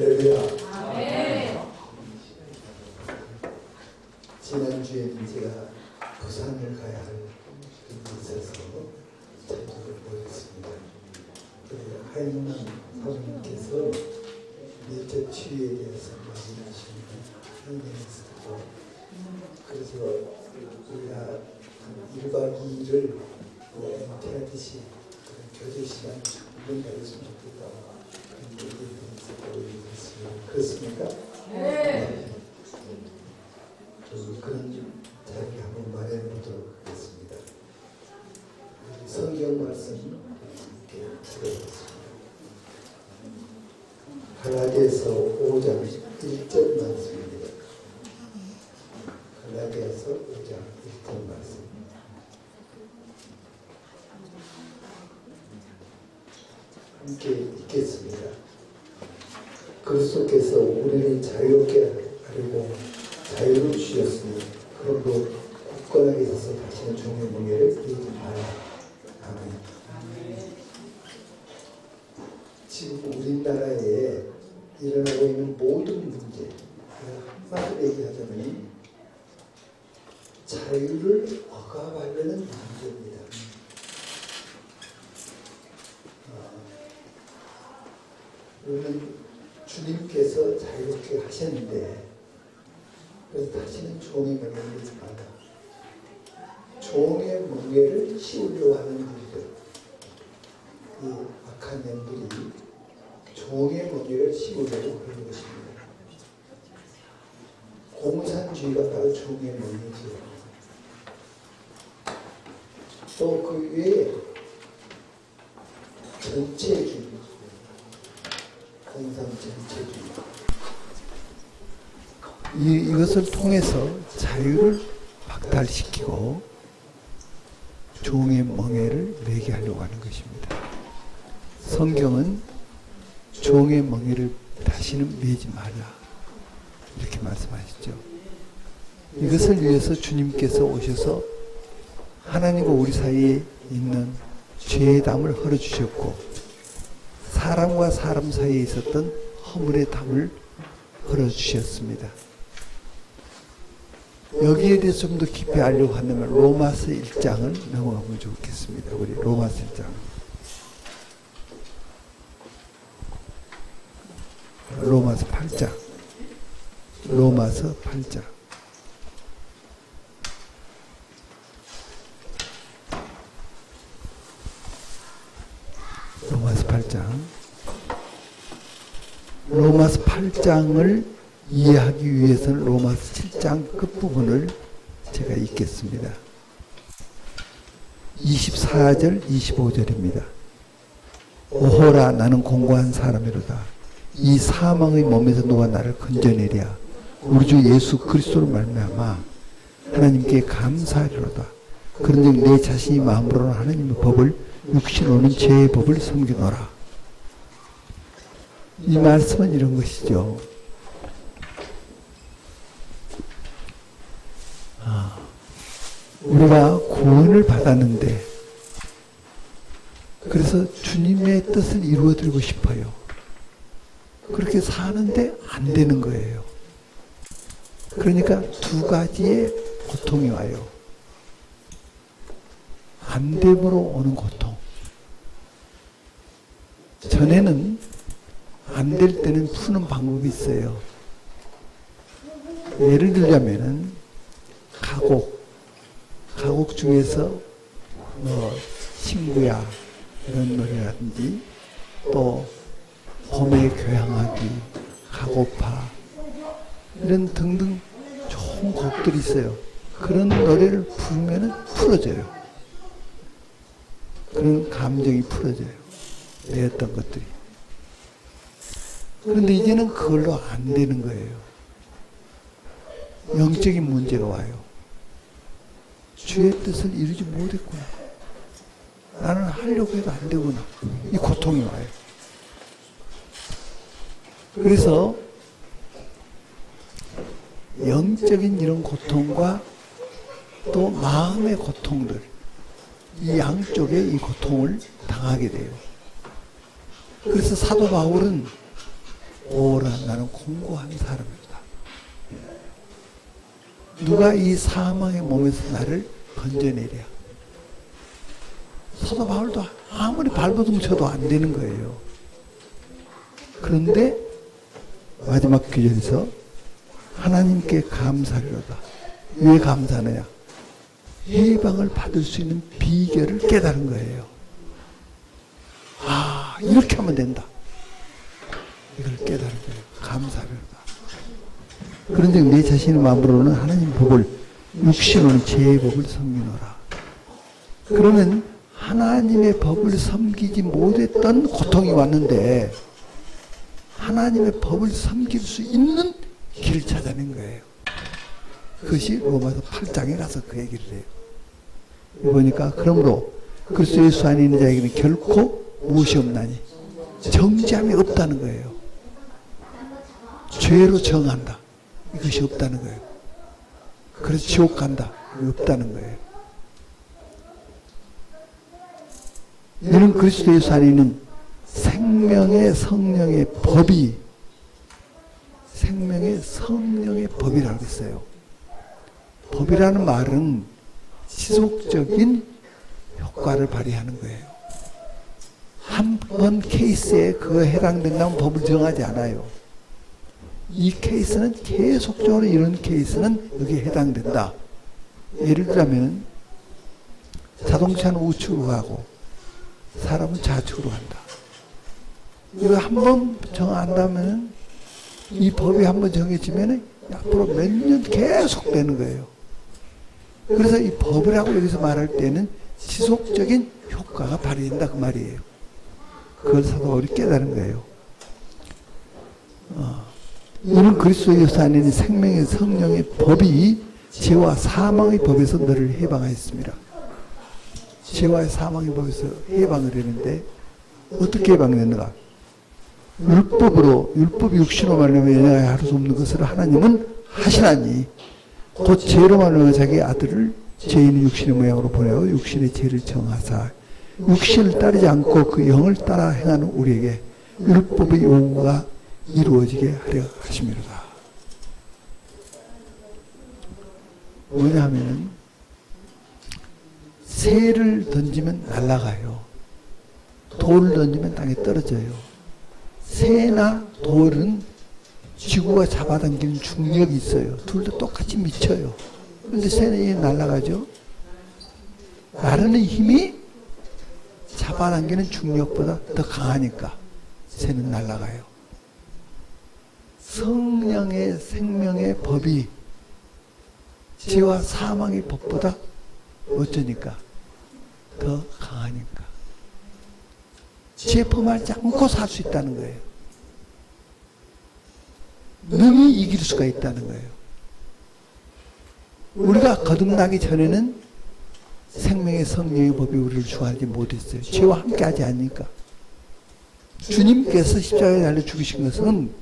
할렐루야. 아멘. 지난주에는 제가 부산을 가야 할 일이 있어서 참석을 못했습니다. 하인남 사모님께서 뇌적 치유에 대해서 말씀하시는 하인남에서 그래서 우리가 1박 2일을 MT하듯이 교제 시간 충분히 가졌으면 좋겠다. 그런 얘기에 대해서 그렇습니까? 네. 그런 자리에 한번 마련해 보도록 하겠습니다. 성경 말씀 이렇게 들어보겠습니다. 갈라디아서 5장 1절 말씀입니다. 갈라디아서 5장 1절 말씀. 함께 읽겠습니다. 그리스도께서 우리를 자유롭게 하려고 자유를 주셨으니 그러므로 굳건하게 서서 다시는 종의 무게를 이기지 마라. 아멘. 지금 우리나라에 일어나고 있는 모든 문제, 한마디로 얘기하자면 자유를 억압하려는 문제입니다. 우리는 주님께서 자유롭게 하셨는데 그래서 다시는 종의 멍에를 이지 마라. 종의 멍에를 씌우려고 하는 일들, 이 악한 영들이 종의 멍에를 씌우려고 그러는 것입니다. 공산주의가 바로 종의 멍에지요. 또 그 외에 전체주의, 공산 전체주의, 이것을 통해서 자유를 박탈시키고 종의 멍에를 매게 하려고 하는 것입니다. 성경은 종의 멍에를 다시는 매지 말라 이렇게 말씀하시죠. 이것을 위해서 주님께서 오셔서 하나님과 우리 사이에 있는 죄의 담을 헐어주셨고 사람과 사람 사이에 있었던 허물의 담을 헐어주셨습니다. 여기에 대해서 좀 더 깊이 알려고 한다면 로마서 1장을 넘어가면 좋겠습니다. 우리 로마서 1장. 로마서 8장. 로마서 8장. 로마서 8장. 로마서 8장을 이해하기 위해서는 로마서 7장 끝부분을 제가 읽겠습니다. 24절 25절입니다. 오호라 나는 공고한 사람이로다. 이 사망의 몸에서 누가 나를 건져내랴. 우리 주 예수 그리스도로 말미암아 하나님께 감사하리로다. 그런즉 내 자신이 마음으로는 하나님의 법을 육신으로는 죄의 법을 섬기노라. 이 말씀은 이런 것이죠. 우리가 구원을 받았는데 그래서 주님의 뜻을 이루어드리고 싶어요. 그렇게 사는데 안 되는 거예요. 그러니까 두 가지의 고통이 와요. 안 됨으로 오는 고통. 전에는 안 될 때는 푸는 방법이 있어요. 예를 들자면은 가곡 중에서 친구야 이런 노래라든지 또 봄에 교향하기, 가고파 이런 등등 좋은 곡들이 있어요. 그런 노래를 부르면 풀어져요. 그런 감정이 풀어져요. 내었던 것들이. 그런데 이제는 그걸로 안 되는 거예요. 영적인 문제가 와요. 주의 뜻을 이루지 못했구나. 나는 하려고 해도 안 되구나. 이 고통이 와요. 그래서 영적인 이런 고통과 또 마음의 고통들, 이 양쪽에 이 고통을 당하게 돼요. 그래서 사도 바울은 오라 나는 공고한 사람이로다. 누가 이 사망의 몸에서 나를 건져내랴. 사도 바울도 아무리 발버둥 쳐도 안 되는 거예요. 그런데 마지막 구절에서 하나님께 감사리로다. 왜 감사하느냐? 해방을 받을 수 있는 비결을 깨달은 거예요. 아, 이렇게 하면 된다. 이걸 깨달은 거예요. 감사리로다. 그런데 내 자신의 마음으로는 하나님 법을, 육신으로는 제 법을 섬기노라. 그러면 하나님의 법을 섬기지 못했던 고통이 왔는데 하나님의 법을 섬길 수 있는 길을 찾아낸 거예요. 그것이 로마서 8장에 가서 그 얘기를 해요. 보니까 그러므로 그리스도 예수 안에 있는 자에게는 결코 무엇이 없나니 정죄함이 없다는 거예요. 죄로 정한다. 이것이 없다는 거예요. 그래서 지옥 간다. 이게 없다는 거예요. 이는 그리스도 예수 안에 있는 생명의 성령의 법이 생명의 성령의 법이라고 했어요. 법이라는 말은 지속적인 효과를 발휘하는 거예요. 한 번 케이스에 그거 해당된다면 법을 정하지 않아요. 이 케이스는 계속적으로 이런 케이스는 여기에 해당된다. 예를 들자면 자동차는 우측으로 가고 사람은 좌측으로 간다. 이거 한 번 정한다면 이 법이 한 번 정해지면 앞으로 몇 년 계속 되는 거예요. 그래서 이 법이라고 여기서 말할 때는 지속적인 효과가 발휘된다 그 말이에요. 그걸 사도 바울이 깨달은 거예요. 이는 그리스도 예수 안에 있는 생명의 성령의 법이 죄와 사망의 법에서 너를 해방하였습니다. 죄와 사망의 법에서 해방을 했는데 어떻게 해방됐는가? 율법이 육신으로 말하면 연약하여 할 수 없는 것을 하나님은 하시나니 곧 죄로 말하면 자기 아들을 죄인의 육신의 모양으로 보내어 육신의 죄를 정하사 육신을 따르지 않고 그 영을 따라 행하는 우리에게 율법의 요구가 이루어지게 하려 하심이로다. 뭐냐 하면은 새를 던지면 날아가요. 돌을 던지면 땅에 떨어져요. 새나 돌은 지구가 잡아당기는 중력이 있어요. 둘 다 똑같이 미쳐요. 그런데 새는 날아가죠. 나르는 힘이 잡아당기는 중력보다 더 강하니까 새는 날아가요. 성령의 생명의 법이 죄와 사망의 법보다 어쩌니까 더 강하니까 죄 범하지 않고 살 수 있다는 거예요. 능히 이길 수가 있다는 거예요. 우리가 거듭나기 전에는 생명의 성령의 법이 우리를 주하지 못했어요. 죄와 함께 하지 않으니까. 주님께서 십자가에 달려 죽으신 것은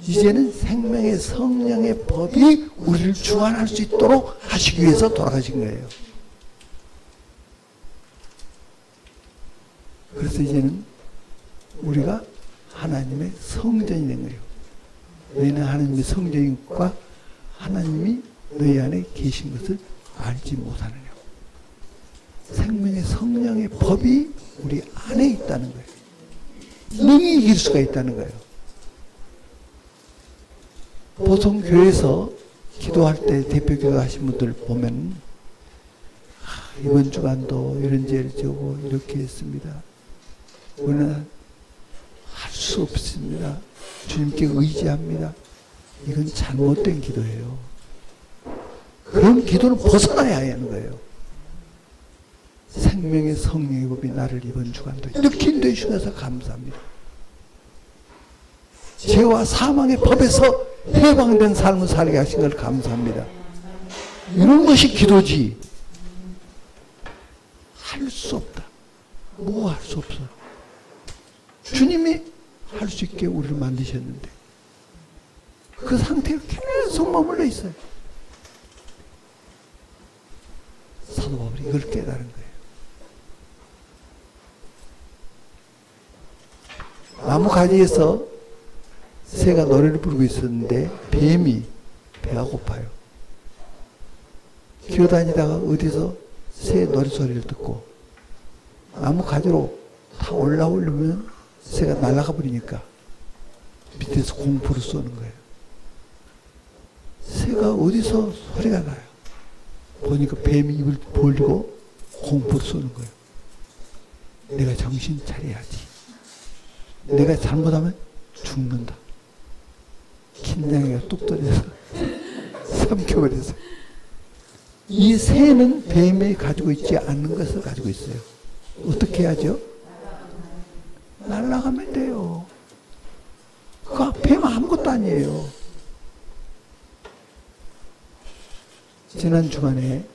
이제는 생명의 성령의 법이 우리를 주관할 수 있도록 하시기 위해서 돌아가신 거예요. 그래서 이제는 우리가 하나님의 성전이 된 거예요. 너희는 하나님의 성전이니까 하나님이 너희 안에 계신 것을 알지 못하느냐. 생명의 성령의 법이 우리 안에 있다는 거예요. 능히 이길 수가 있다는 거예요. 보통 교회에서 기도할 때 대표 기도하신 분들 보면 이번 주간도 이런 죄를 지고 이렇게 했습니다. 우리는 할 수 없습니다. 주님께 의지합니다. 이건 잘못된 기도예요. 그런 기도는 벗어나야 하는 거예요. 생명의 성령의 법이 나를 이번 주간도 이렇게 인도해 주셔서 감사합니다. 죄와 사망의 법에서 해방된 삶을 살게 하신 걸 감사합니다. 이런 것이 기도지. 할 수 없다. 뭐 할 수 없어. 주님이 할 수 있게 우리를 만드셨는데 그 상태로 계속 머물러 있어요. 사도 바울이 이걸 깨달은 거예요. 나무 가지에서 새가 노래를 부르고 있었는데 뱀이 배가 고파요. 기어다니다가 어디서 새 노래소리를 듣고 나무 가지로 다 올라오려면 새가 날아가 버리니까 밑에서 공포를 쏘는 거예요. 새가 어디서 소리가 나요. 보니까 뱀이 입을 벌리고 공포를 쏘는 거예요. 내가 정신 차려야지. 내가 잘못하면 죽는다. 긴장이가 뚝 떨어져서 삼켜버렸어요. 이 새는 뱀이 가지고 있지 않는 것을 가지고 있어요. 어떻게 해야죠? 날아가면 돼요. 그 뱀은 아무것도 아니에요. 지난 주간에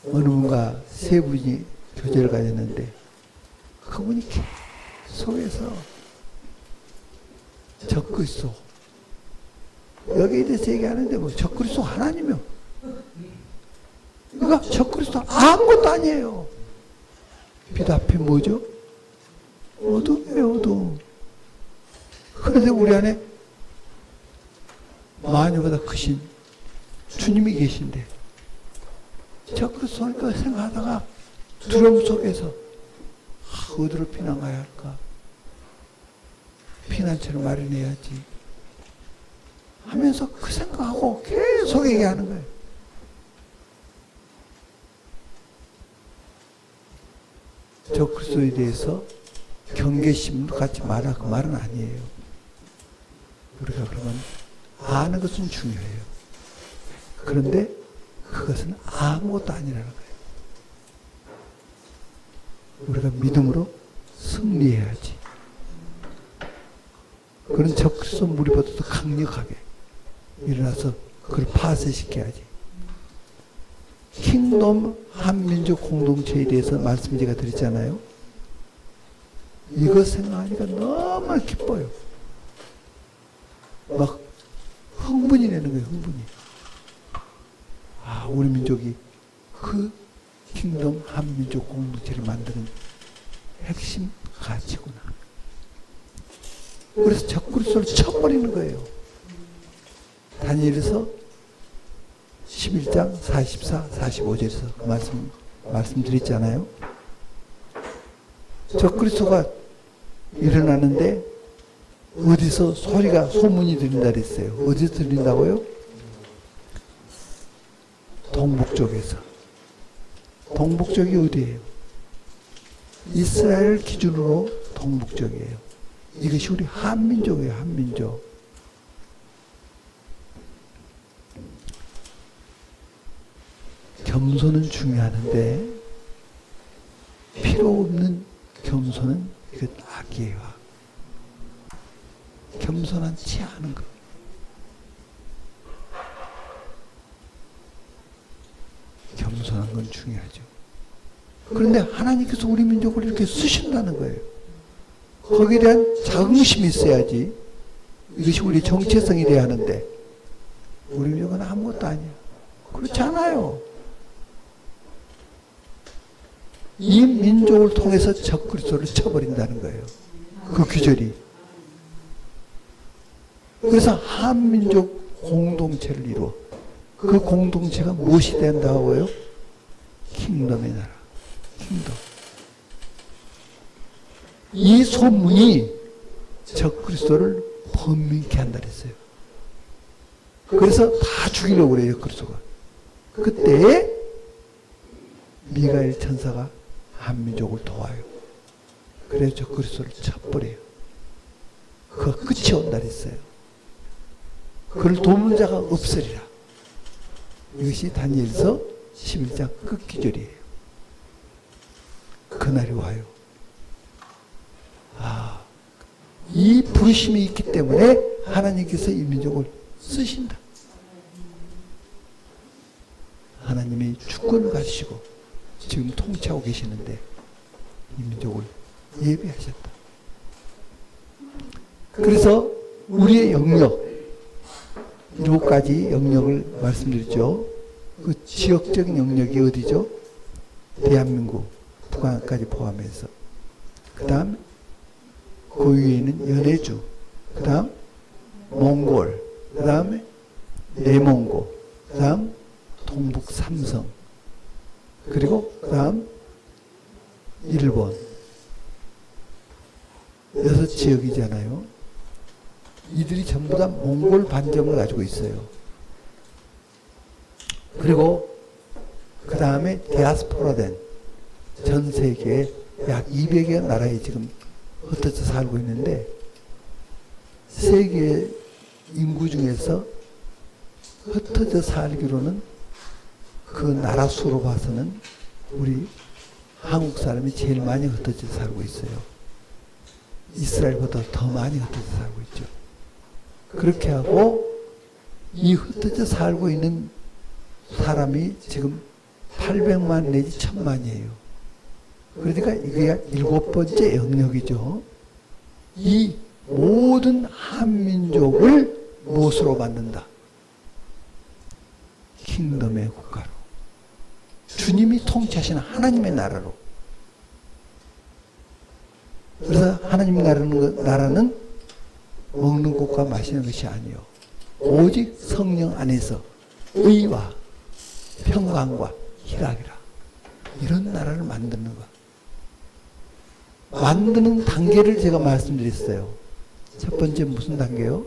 어느 분과 세 분이 교제를 가졌는데 그분이 계속해서 적그리스도 여기에 대해서 얘기하는데 뭐 적그리스도 하나님이요. 이거 적그리스도 아무것도 아니에요. 빛 앞에 뭐죠? 어둠이에요, 어둠. 그런데 우리 안에 마녀보다 크신 주님이 계신데 적그리스도니까 생각하다가 두려움 속에서 어디로 피난가야 할까? 피난처를 마련해야지 하면서 그 생각하고 계속 얘기하는 거예요. 적그리스도에 대해서 경계심도 갖지 마라 그 말은 아니에요. 우리가 그러면 아는 것은 중요해요. 그런데 그것은 아무것도 아니라는 거예요. 우리가 믿음으로 승리해야지. 그런 적그리스도 무리보다도 강력하게 일어나서 그걸 파쇄시켜야지. 킹덤 한민족 공동체에 대해서 말씀 제가 드렸잖아요. 이거 생각하니까 너무 기뻐요. 막 흥분이 되는 거예요, 흥분이. 아, 우리 민족이 그 킹덤 한민족 공동체를 만드는 핵심 가치구나. 그래서 적그리스도를 쳐버리는 거예요. 다니엘에서 11장 44, 45절에서 그 말씀드렸잖아요. 적그리스도가 일어나는데 어디서 소문이 들린다 그랬어요. 어디서 들린다고요? 동북쪽에서. 동북쪽이 어디예요? 이스라엘 기준으로 동북쪽이에요. 이것이 우리 한민족이에요, 한민족. 겸손은 중요하는데 필요 없는 겸손은 이건 악이에요. 겸손하지 않은 것. 겸손한 건 중요하죠. 그런데 하나님께서 우리 민족을 이렇게 쓰신다는 거예요. 거기에 대한 자긍심이 있어야지. 이것이 우리 정체성이 돼야 하는데 우리 민족은 아무것도 아니야. 그렇지 않아요. 이 민족을 통해서 적그리스도를 쳐버린다는 거예요. 그 규절이. 그래서 한민족 공동체를 이루어 그 공동체가 무엇이 된다고요? 킹덤의 나라. 킹덤. 이 소문이 적그리스도를 번민케 한다 그랬어요. 그래서 다 죽이려고 그래요, 적그리스도가. 그때 미가엘 천사가 한민족을 도와요. 그래서 적그리스도를 쳐버려요. 그 끝이 온다 그랬어요. 그를 돕는 자가 없으리라. 이것이 다니엘서 11장 끝기절이에요. 그날이 와요. 아, 이 부르심이 있기 때문에 하나님께서 이 민족을 쓰신다. 하나님이 주권을 가지시고 지금 통치하고 계시는데 이 민족을 예비하셨다. 그래서 우리의 영역 7가지 영역을 말씀드렸죠. 그 지역적인 영역이 어디죠? 대한민국, 북한까지 포함해서. 그 다음 그 위에는 연해주, 그 다음 몽골, 그 다음에 내몽고, 그 다음 동북 삼성, 그리고 그 다음 일본. 6지역이잖아요. 이들이 전부 다 몽골 반점을 가지고 있어요. 그리고 그 다음에 디아스포라된 전 세계에 약 200여 나라에 지금 흩어져 살고 있는데, 세계 인구 중에서 흩어져 살기로는 그 나라 수로 봐서는 우리 한국 사람이 제일 많이 흩어져 살고 있어요. 이스라엘보다 더 많이 흩어져 살고 있죠. 그렇게 하고 이 흩어져 살고 있는 사람이 지금 800만 내지 1000만이에요. 그러니까 이게 7번째 영역이죠. 이 모든 한민족을 무엇으로 만든다? 킹덤의 국가로. 주님이 통치하시는 하나님의 나라로. 그래서 하나님 나라는 먹는 것과 마시는 것이 아니요, 오직 성령 안에서 의와 평강과 희락이라. 이런 나라를 만드는 것. 만드는 단계를 제가 말씀드렸어요. 첫 번째 무슨 단계요?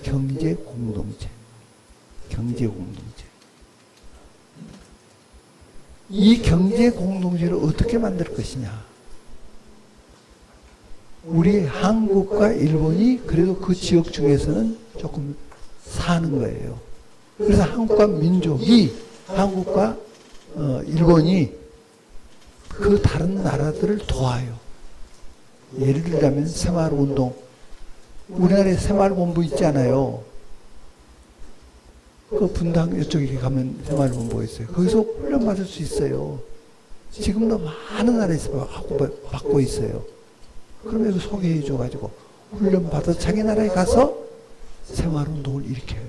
경제 공동체. 경제 공동체. 이 경제 공동체를 어떻게 만들 것이냐? 우리 한국과 일본이 그래도 그 지역 중에서는 조금 사는 거예요. 그래서 한국과 민족이, 한국과 일본이 그 다른 나라들을 도와요. 예를 들자면 새마을운동. 우리나라에 새마을본부 있잖아요. 그 분당 이쪽에 가면 새마을본부가 있어요. 거기서 훈련 받을 수 있어요. 지금도 많은 나라에서 받고 있어요. 그러면 이거 소개해 줘가지고 훈련 받아서 자기 나라에 가서 새마을운동을 일으켜요.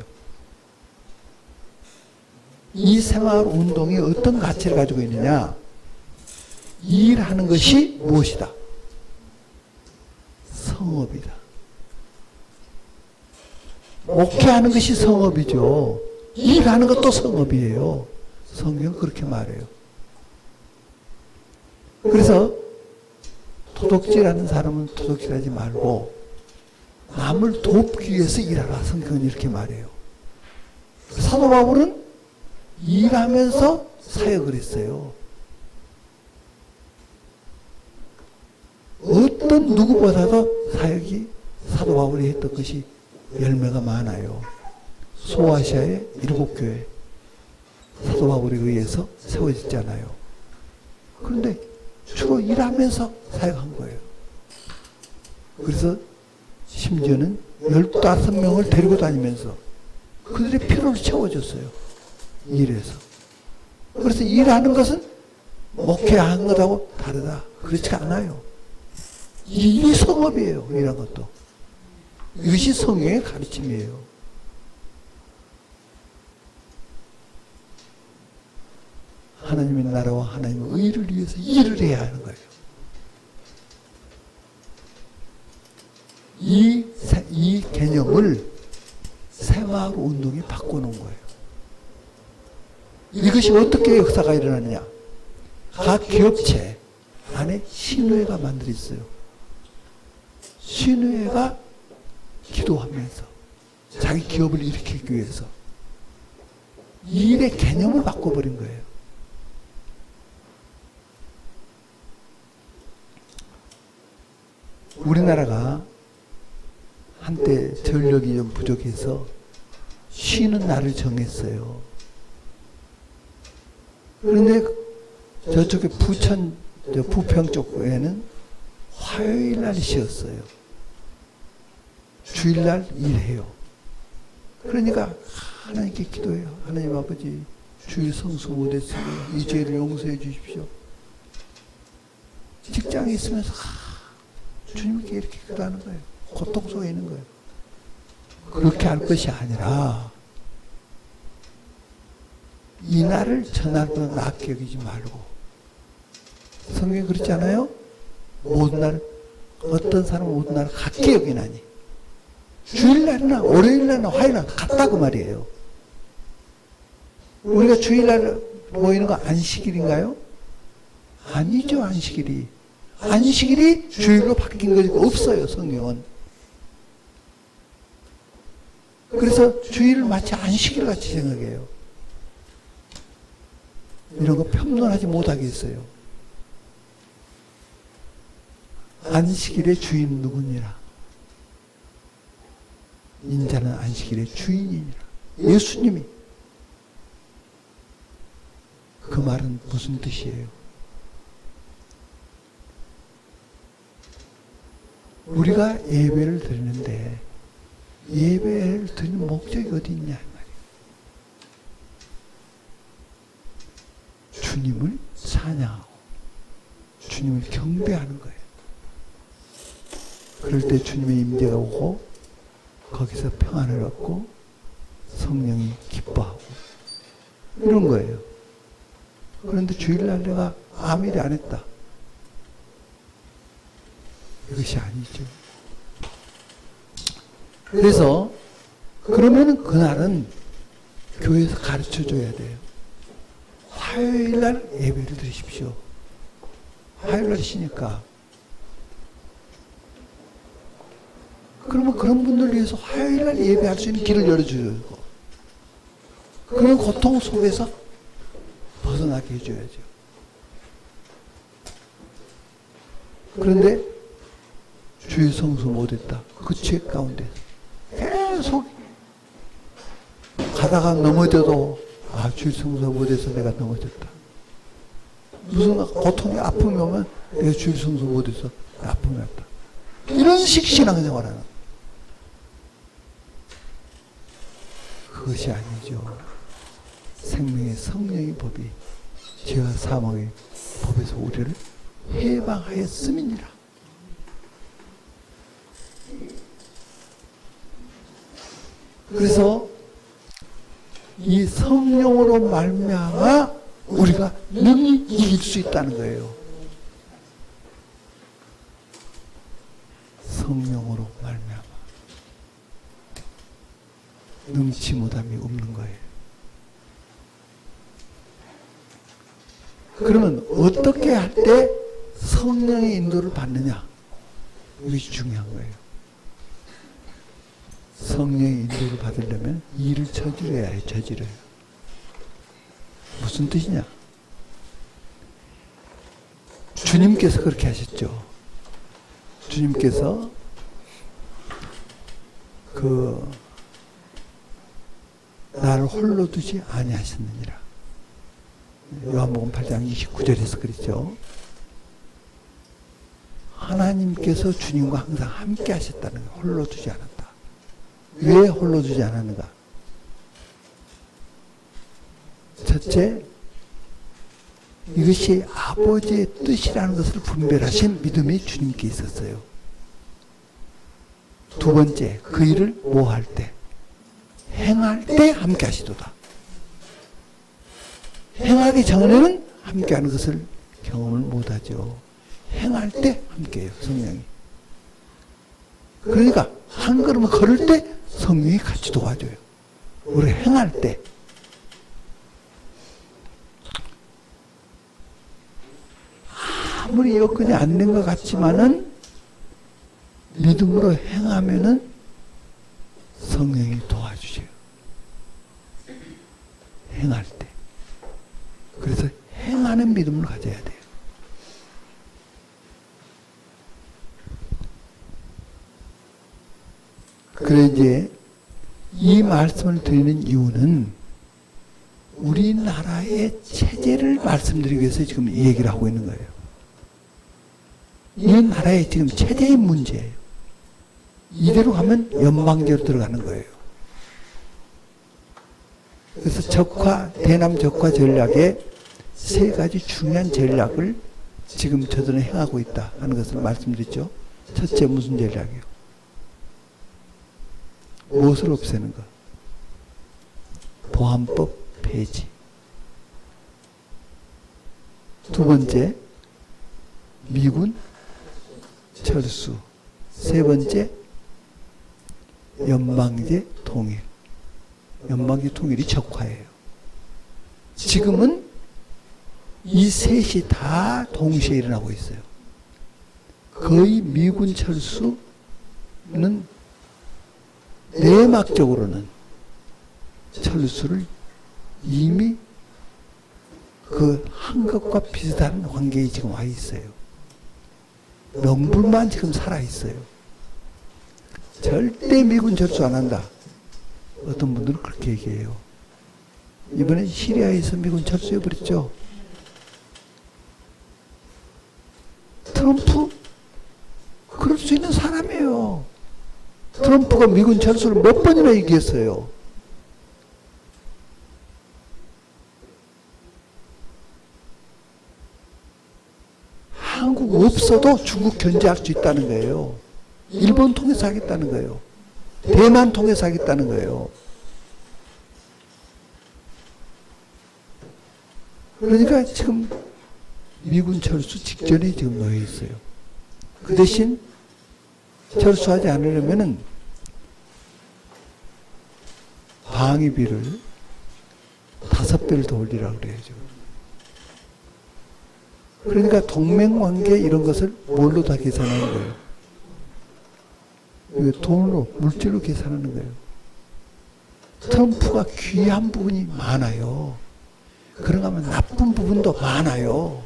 이 새마을운동이 어떤 가치를 가지고 있느냐? 일하는 것이 무엇이다? 성업이다. 목회하는 것이 성업이죠. 일하는 것도 성업이에요. 성경은 그렇게 말해요. 그래서 도둑질하는 사람은 도둑질하지 말고 남을 돕기 위해서 일하라. 성경은 이렇게 말해요. 사도 바울은 일하면서 사역을 했어요. 어떤 누구보다도 사역이 사도 바울이 했던 것이 열매가 많아요. 소아시아의 7교회 사도 바울에 의해서 세워졌잖아요. 그런데 주로 일하면서 사역한 거예요. 그래서 심지어는 15명을 데리고 다니면서 그들의 필요를 채워줬어요. 일해서. 그래서 일하는 것은 목회하는 것하고 다르다. 그렇지 않아요. 일이 성업이에요. 이런 것도. 이것이 성경의 가르침이에요. 하나님의 나라와 하나님의 의를 위해서 일을 해야 하는 거예요. 이 개념을 새마을 운동이 바꿔놓은 거예요. 이것이 어떻게 역사가 일어나느냐? 각 기업체 안에 신회가 만들어 있어요. 신회가 기도하면서 자기 기업을 일으키기 위해서 일의 개념을 바꿔버린 거예요. 우리나라가 한때 전력이 좀 부족해서 쉬는 날을 정했어요. 그런데 저쪽에 부평 쪽에는 화요일 날 쉬었어요. 주일날 일해요. 그러니까 하나님께 기도해요. 하나님 아버지, 주일 성수 못했으니 이 죄를 용서해 주십시오. 직장에 있으면서 주님께 이렇게 기도하는 거예요. 고통 속에 있는 거예요. 그렇게 할 것이 아니라 이날을 저날보다 낮게 여기지 말고, 성경에 그렇지 않아요? 모든 날, 어떤 사람은 모든 날을 같게 여기나니 주일날이나 월요일날이나 화요일날 같다 그 말이에요. 우리가 주일날 모이는 거 안식일인가요? 아니죠. 안식일이 주일로 바뀐 것이 없어요. 성경은. 그래서 주일을 마치 안식일 같이 생각해요. 이런 거 평론하지 못하겠어요. 안식일의 주인 누구니라? 인자는 안식일의 주인이니라. 예수님이. 그 말은 무슨 뜻이에요? 우리가 예배를 드리는데 예배를 드리는 목적이 어디 있냐 말이에요. 주님을 찬양하고 주님을 경배하는 거예요. 그럴 때 주님의 임재가 오고 거기서 평안을 얻고 성령이 기뻐하고 이런 거예요. 그런데 주일날 내가 아무 일 안 했다. 이것이 아니죠. 그래서 그러면은 그날은 교회에서 가르쳐 줘야 돼요. 화요일날 예배를 드리십시오. 화요일날 쉬니까. 그러면 그런 분들 위해서 화요일날 예배할 수 있는 길을 열어줘요. 그런 고통 속에서 벗어나게 해줘야죠. 그런데 주의 성수 못했다. 그 죄 가운데 계속 가다가 넘어져도 주의 성수 못해서 내가 넘어졌다. 무슨 고통이 아픔이 오면 내가 주의 성수 못해서 아픔이 왔다. 이런 식 신앙생활하는 그것이 아니죠. 생명의 성령의 법이 죄와 사망의 법에서 우리를 해방하였음이니라. 그래서 이 성령으로 말미암아 우리가 능히 이길 수 있다는 거예요. 성령으로 말미암아 능치 못함이 없는 거예요. 그러면 어떻게 할 때 성령의 인도를 받느냐? 이것이 중요한 거예요. 성령의 인도를 받으려면 일을 저질러야 해요. 저질러요. 무슨 뜻이냐? 주님께서 그렇게 하셨죠. 주님께서 나를 홀로 두지 아니하셨느니라. 요한복음 8장 29절에서 그랬죠. 하나님께서 주님과 항상 함께 하셨다는 거예요. 홀로 두지 않았다. 왜 홀로 두지 않았는가? 첫째, 이것이 아버지의 뜻이라는 것을 분별하신 믿음이 주님께 있었어요. 두 번째, 그 일을 뭐 할 때? 행할 때 함께 하시도다. 행하기 전에는 함께 하는 것을 경험을 못하죠. 행할 때 함께해요. 성령이. 그러니까 한 걸음을 걸을 때 성령이 같이 도와줘요. 우리 행할 때. 아무리 여건이 안 된 것 같지만은 믿음으로 행하면은 성령이 도와주세요. 행할 때. 그래서 행하는 믿음을 가져야 돼요. 그래 이제 이 말씀을 드리는 이유는 우리나라의 체제를 말씀드리기 위해서 지금 이 얘기를 하고 있는 거예요. 이 나라의 지금 체제의 문제예요. 이대로 가면 연방제로 들어가는 거예요. 그래서 대남 적화 전략의 세 가지 중요한 전략을 지금 저들은 행하고 있다 하는 것을 말씀드렸죠. 첫째 무슨 전략이요? 무엇을 없애는 것? 보안법 폐지. 두 번째, 미군 철수. 세 번째, 연방제 통일. 연방제 통일이 적화예요. 지금은 이 셋이 다 동시에 일어나고 있어요. 거의 미군 철수는 내막적으로는 철수를 이미 그 한 것과 비슷한 관계에 지금 와 있어요. 명분만 지금 살아 있어요. 절대 미군 철수 안 한다. 어떤 분들은 그렇게 얘기해요. 이번에 시리아에서 미군 철수해버렸죠. 트럼프 그럴 수 있는 사람이에요. 트럼프가 미군 철수를 몇 번이나 얘기했어요. 한국 없어도 중국 견제할 수 있다는 거예요. 일본 통해서 하겠다는 거예요. 대만 통해서 하겠다는 거예요. 그러니까 지금 미군 철수 직전에 지금 놓여 있어요. 그 대신 철수하지 않으려면은 방위비를 5배를 더 올리라고 그래요, 지금. 그러니까 동맹관계 이런 것을 뭘로 다 계산하는 거예요? 이거 돈으로, 물질로 계산하는 거예요. 트럼프가 귀한 부분이 많아요. 그런가 하면 나쁜 부분도 많아요.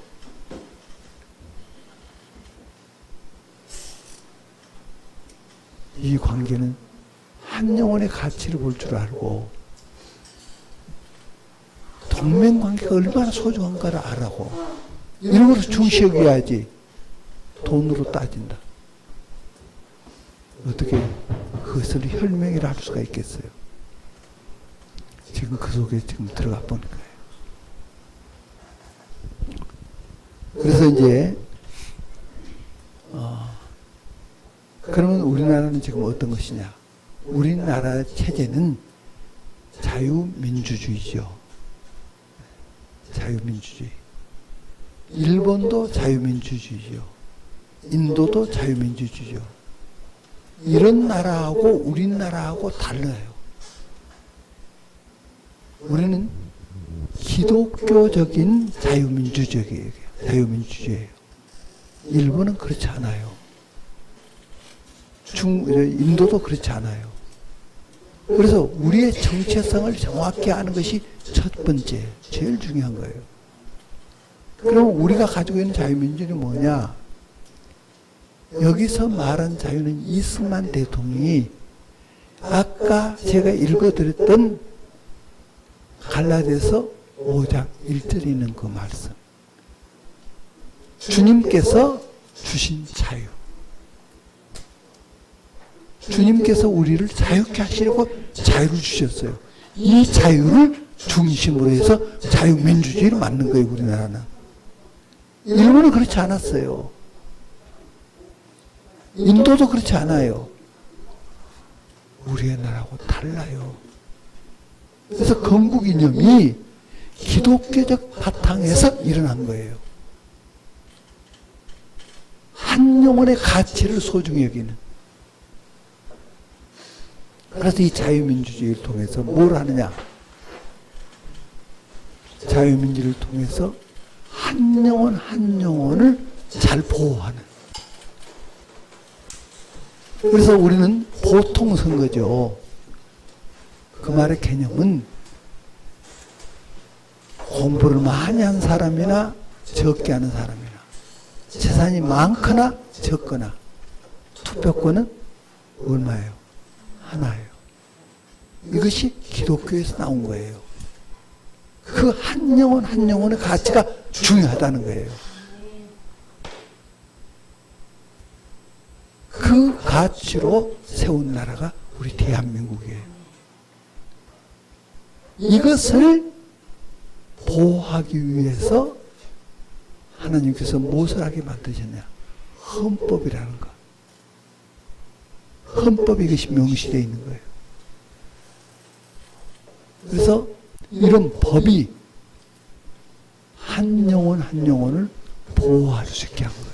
이 관계는 한 영혼의 가치를 볼 줄 알고 동맹관계가 얼마나 소중한가를 알고 이런 것을 중시 여겨야지 돈으로 따진다. 어떻게 그것을 혈맹이라 할 수가 있겠어요? 지금 그 속에 지금 들어가 보는 거예요. 그래서 이제 그러면 우리나라는 지금 어떤 것이냐? 우리나라 체제는 자유민주주의죠. 자유민주주의. 일본도 자유민주주의죠. 인도도 자유민주주의죠. 이런 나라하고 우리나라하고 달라요. 우리는 기독교적인 자유민주주의예요. 일본은 그렇지 않아요. 인도도 그렇지 않아요. 그래서 우리의 정체성을 정확히 아는 것이 첫 번째, 제일 중요한 거예요. 그럼 우리가 가지고 있는 자유민주주의는 뭐냐? 여기서 말한 자유는 이승만 대통령이 아까 제가 읽어드렸던 갈라디아서 5장 1절에 있는 그 말씀. 주님께서 주신 자유. 주님께서 우리를 자유케 하시려고 자유를 주셨어요. 이 자유를 중심으로 해서 자유민주주의를 만든 거예요, 우리나라는. 일본은 그렇지 않았어요. 인도도 그렇지 않아요. 우리의 나라하고 달라요. 그래서 건국 이념이 기독교적 바탕에서 일어난 거예요. 한 영혼의 가치를 소중히 여기는. 그래서 이 자유민주주의를 통해서 뭘 하느냐? 자유민주주의를 통해서 한 영혼 한 영혼을 잘 보호하는. 그래서 우리는 보통 선거죠. 그 말의 개념은 공부를 많이 한 사람이나 적게 하는 사람이나 재산이 많거나 적거나 투표권은 얼마예요? 하나예요. 이것이 기독교에서 나온 거예요. 그 한 영혼 한 영혼의 가치가 중요하다는 거예요. 그 가치로 세운 나라가 우리 대한민국이에요. 이것을 보호하기 위해서 하나님께서 무엇을 하게 만드셨냐? 헌법이라는 거. 헌법이 이것이 명시되어 있는 거예요. 그래서 이런 법이 한 영혼 한 영혼을 보호할 수 있게 한 거예요.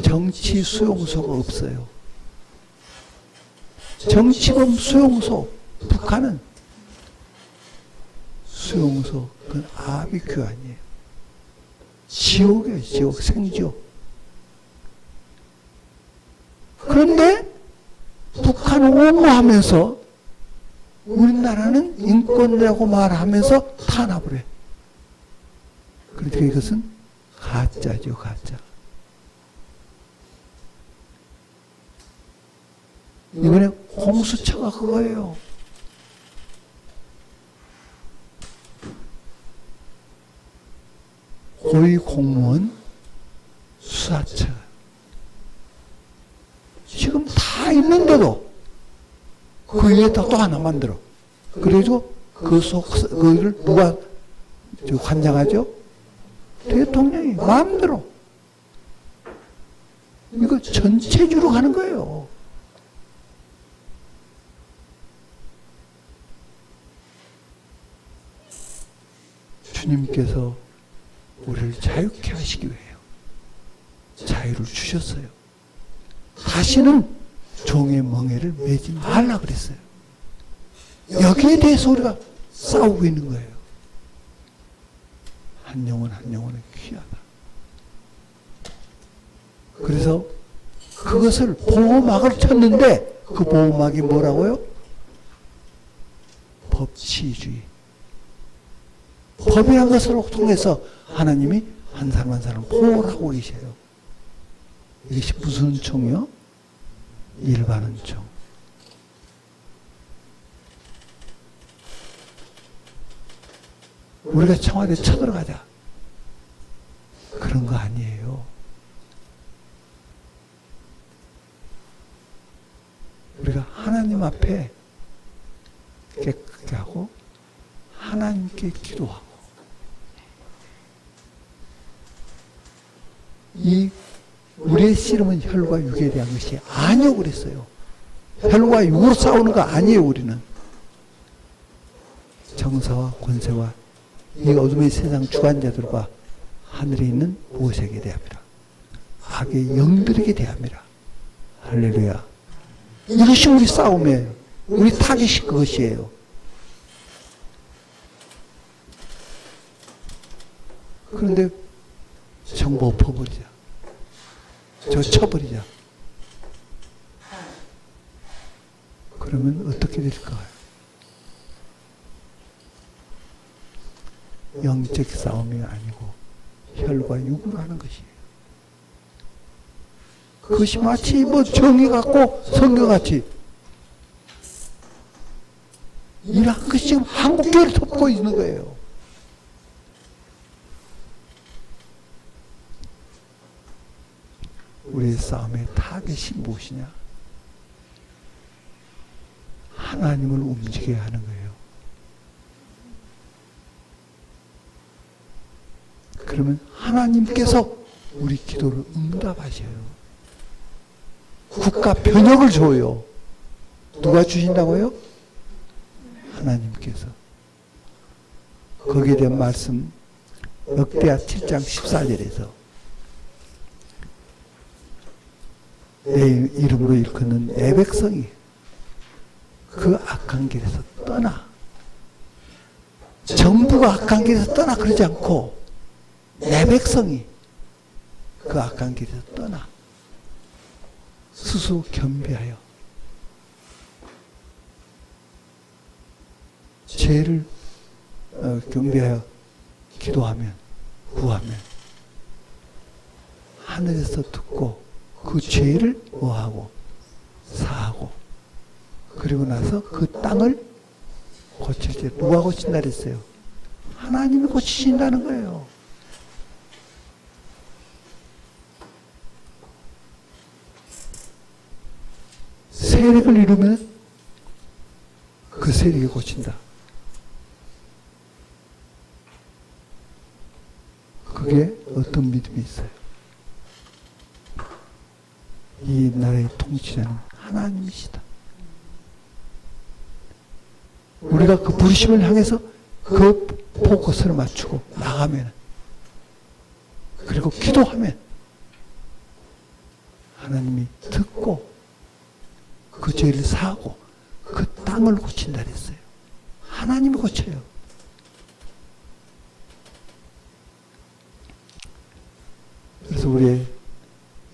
정치 수용소가 없어요. 정치범 수용소, 북한은 수용소, 그건 아비큐 아니에요. 지옥이에요, 지옥, 생지옥. 그런데 북한 옹호하면서 우리나라는 인권이라고 말하면서 탄압을 해. 그러니까 이것은 가짜죠, 가짜. 이번에 공수처가 그거예요. 고위공무원 수사처. 지금 다 있는데도 그 위에다 또 하나 만들어. 그래가지고 그걸 누가 관장하죠? 대통령이 마음대로. 이거 전체주로 가는 거예요. 주님께서 우리를 자유케 하시기 위해요. 자유를 주셨어요. 다시는 종의 멍에를 매지 말라 그랬어요. 여기에 대해서 우리가 싸우고 있는 거예요. 한 영혼 한 영혼은 귀하다. 그래서 그것을 보호막을 쳤는데 그 보호막이 뭐라고요? 법치주의. 법이란 것을 통해서 하나님이 한 사람 한 사람 보호를 하고 계셔요. 이것이 무슨 은총이요? 일반 은총. 우리가 청와대 쳐들어가자. 그런 거 아니에요. 우리가 하나님 앞에 깨끗게 하고 하나님께 기도하고 이 우리의 씨름은 혈과 육에 대한 것이 아니오 그랬어요. 혈과 육으로 싸우는 거 아니에요. 우리는 정사와 권세와 이 어둠의 세상 주관자들과 하늘에 있는 보호색에 대합니다. 악의 영들에게 대합니다. 할렐루야. 이것이 우리 싸움이에요. 우리 타깃이 그것이에요. 그런데 정보 엎어버리자. 저 쳐버리자. 그러면 어떻게 될까요? 영적 싸움이 아니고 혈과 육으로 하는 것이에요. 그것이 마치 뭐 정의 같고 성경 같이 이러한 것이 지금 한국교회를 덮고 있는 거예요. 우리의 싸움의 타겟이 무엇이냐? 하나님을 움직여야 하는 거예요. 그러면 하나님께서 우리 기도를 응답하셔요. 국가 변혁을 줘요. 누가 주신다고요? 하나님께서. 거기에 대한 말씀 역대하 7장 14절에서 내 이름으로 일컫는 내 백성이 그 악한 길에서 떠나. 정부가 악한 길에서 떠나 그러지 않고 내 백성이 그 악한 길에서 떠나 스스로 겸비하여 죄를 겸비하여 기도하면 구하면 하늘에서 듣고 그 죄를 뭐하고 사하고 그리고 나서 그 땅을 고칠 때 누가 고친다 그랬어요? 하나님이 고치신다는 거예요. 세력을 이루면 그 세력이 고친다. 그게 어떤 믿음이 있어요? 이 나라의 통치자는 하나님이시다. 우리가 그 부르심을 향해서 그 포커스를 맞추고 나가면 그리고 기도하면 하나님이 듣고 그 죄를 사하고 그 땅을 고친다 그랬어요. 하나님이 고쳐요. 그래서 우리의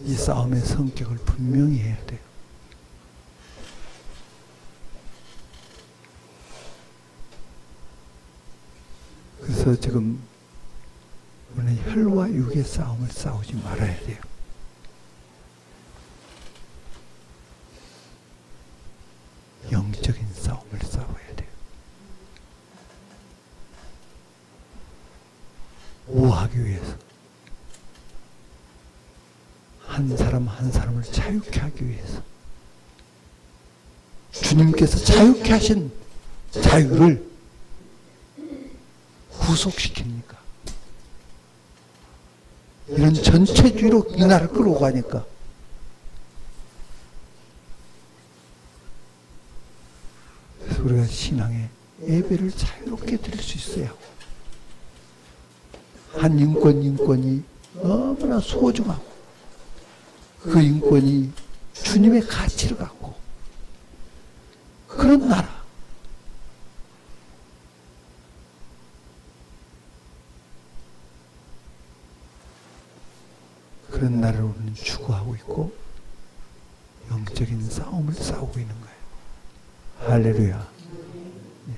이 싸움의 성격을 분명히 해야 돼요. 그래서 지금 우리는 혈과 육의 싸움을 싸우지 말아야 돼요. 영적인 싸움을 싸워야 돼요. 오하기 위해서. 한 사람 한 사람을 자유케 하기 위해서. 주님께서 자유케 하신 자유를 구속시킵니까? 이런 전체주의로 이 나라를 끌고 가니까. 그래서 우리가 신앙의 예배를 자유롭게 드릴 수 있어요. 한 인권이 너무나 소중하고 그 인권이 주님의 가치를 갖고 그런 나라. 그런 나라를 우리는 추구하고 있고 영적인 싸움을 싸우고 있는 거예요. 할렐루야. 네.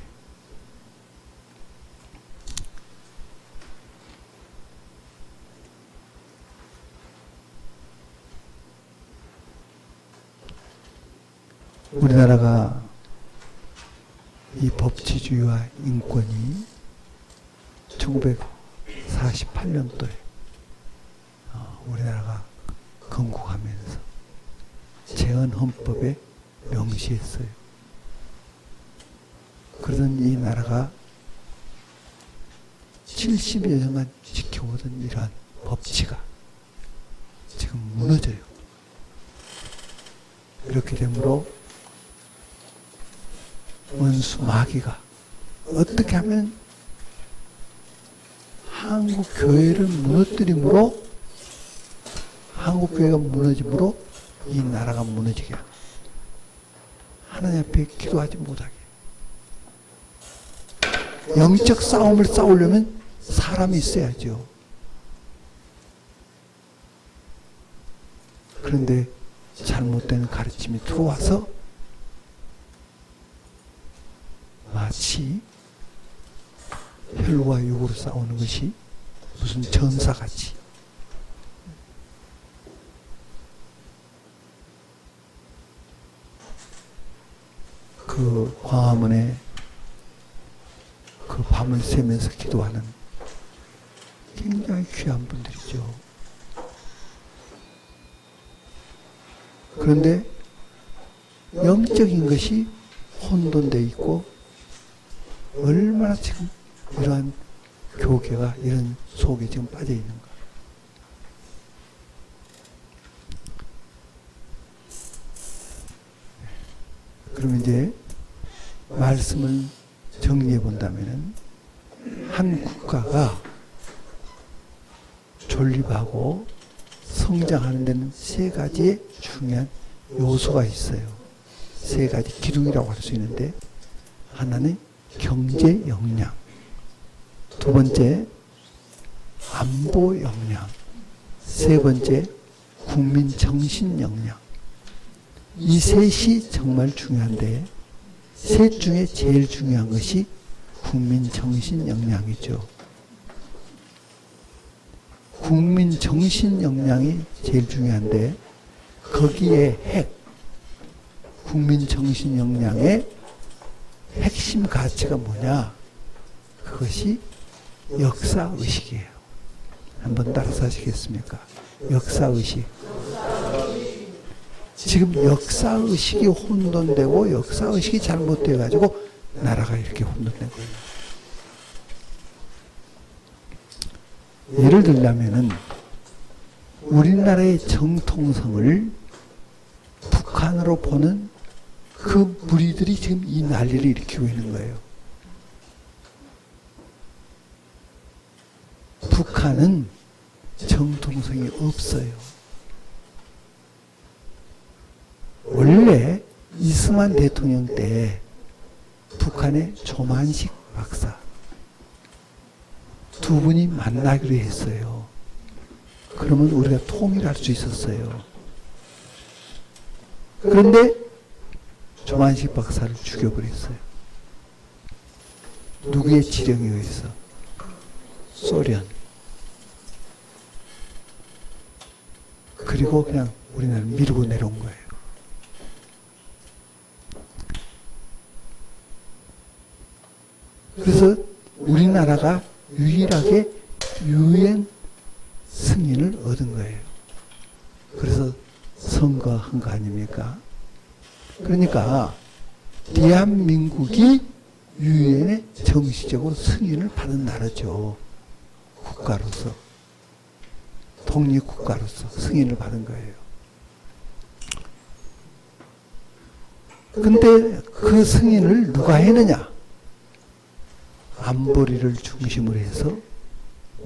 우리나라가 이 법치주의와 인권이 1948년도에 우리나라가 건국하면서 재헌헌법에 명시했어요. 그러던 이 나라가 70여 년간 지켜오던 이러한 법치가 지금 무너져요. 이렇게 되므로 원수 마귀가 어떻게 하면 한국 교회를 무너뜨림으로 한국 교회가 무너짐으로 이 나라가 무너지게 합니다. 하나님 앞에 기도하지 못하게. 영적 싸움을 싸우려면 사람이 있어야죠. 그런데 잘못된 가르침이 들어와서 마치 혈과 육으로 싸우는 것이 무슨 전사같이 그 광화문에 그 밤을 새면서 기도하는 굉장히 귀한 분들이죠. 그런데 영적인 것이 혼돈되어 있고 얼마나 지금 이러한 교계가 이런 속에 지금 빠져 있는가. 그럼 이제 말씀을 정리해 본다면은 한 국가가 존립하고 성장하는 데는 세 가지의 중요한 요소가 있어요. 세 가지 기둥이라고 할 수 있는데, 하나는 경제 역량, 두 번째 안보 역량, 세 번째 국민 정신 역량. 이 셋이 정말 중요한데, 셋 중에 제일 중요한 것이 국민 정신 역량이죠. 국민 정신 역량이 제일 중요한데, 거기에 국민 정신 역량의 핵심 가치가 뭐냐? 그것이 역사의식이에요. 한번 따라서 하시겠습니까? 역사의식. 지금 역사의식이 혼돈되고 역사의식이 잘못돼가지고 나라가 이렇게 혼돈된 거예요. 예를 들자면은 우리나라의 정통성을 북한으로 보는 그 무리들이 지금 이 난리를 일으키고 있는 거예요. 북한은 정통성이 없어요. 원래 이승만 대통령 때 북한의 조만식 박사 두 분이 만나기로 했어요. 그러면 우리가 통일할 수 있었어요. 그런데 조만식 박사를 죽여버렸어요. 누구의 지령에 의해서? 소련. 그리고 그냥 우리나라를 밀고 내려온 거예요. 그래서 우리나라가 유일하게 유엔 승인을 얻은 거예요. 그래서 선거한 거 아닙니까? 그러니까 대한민국이 유엔에 정식적으로 승인을 받은 나라죠. 국가로서. 독립국가로서 승인을 받은 거예요. 근데 그 승인을 누가 했느냐? 안보리를 중심으로 해서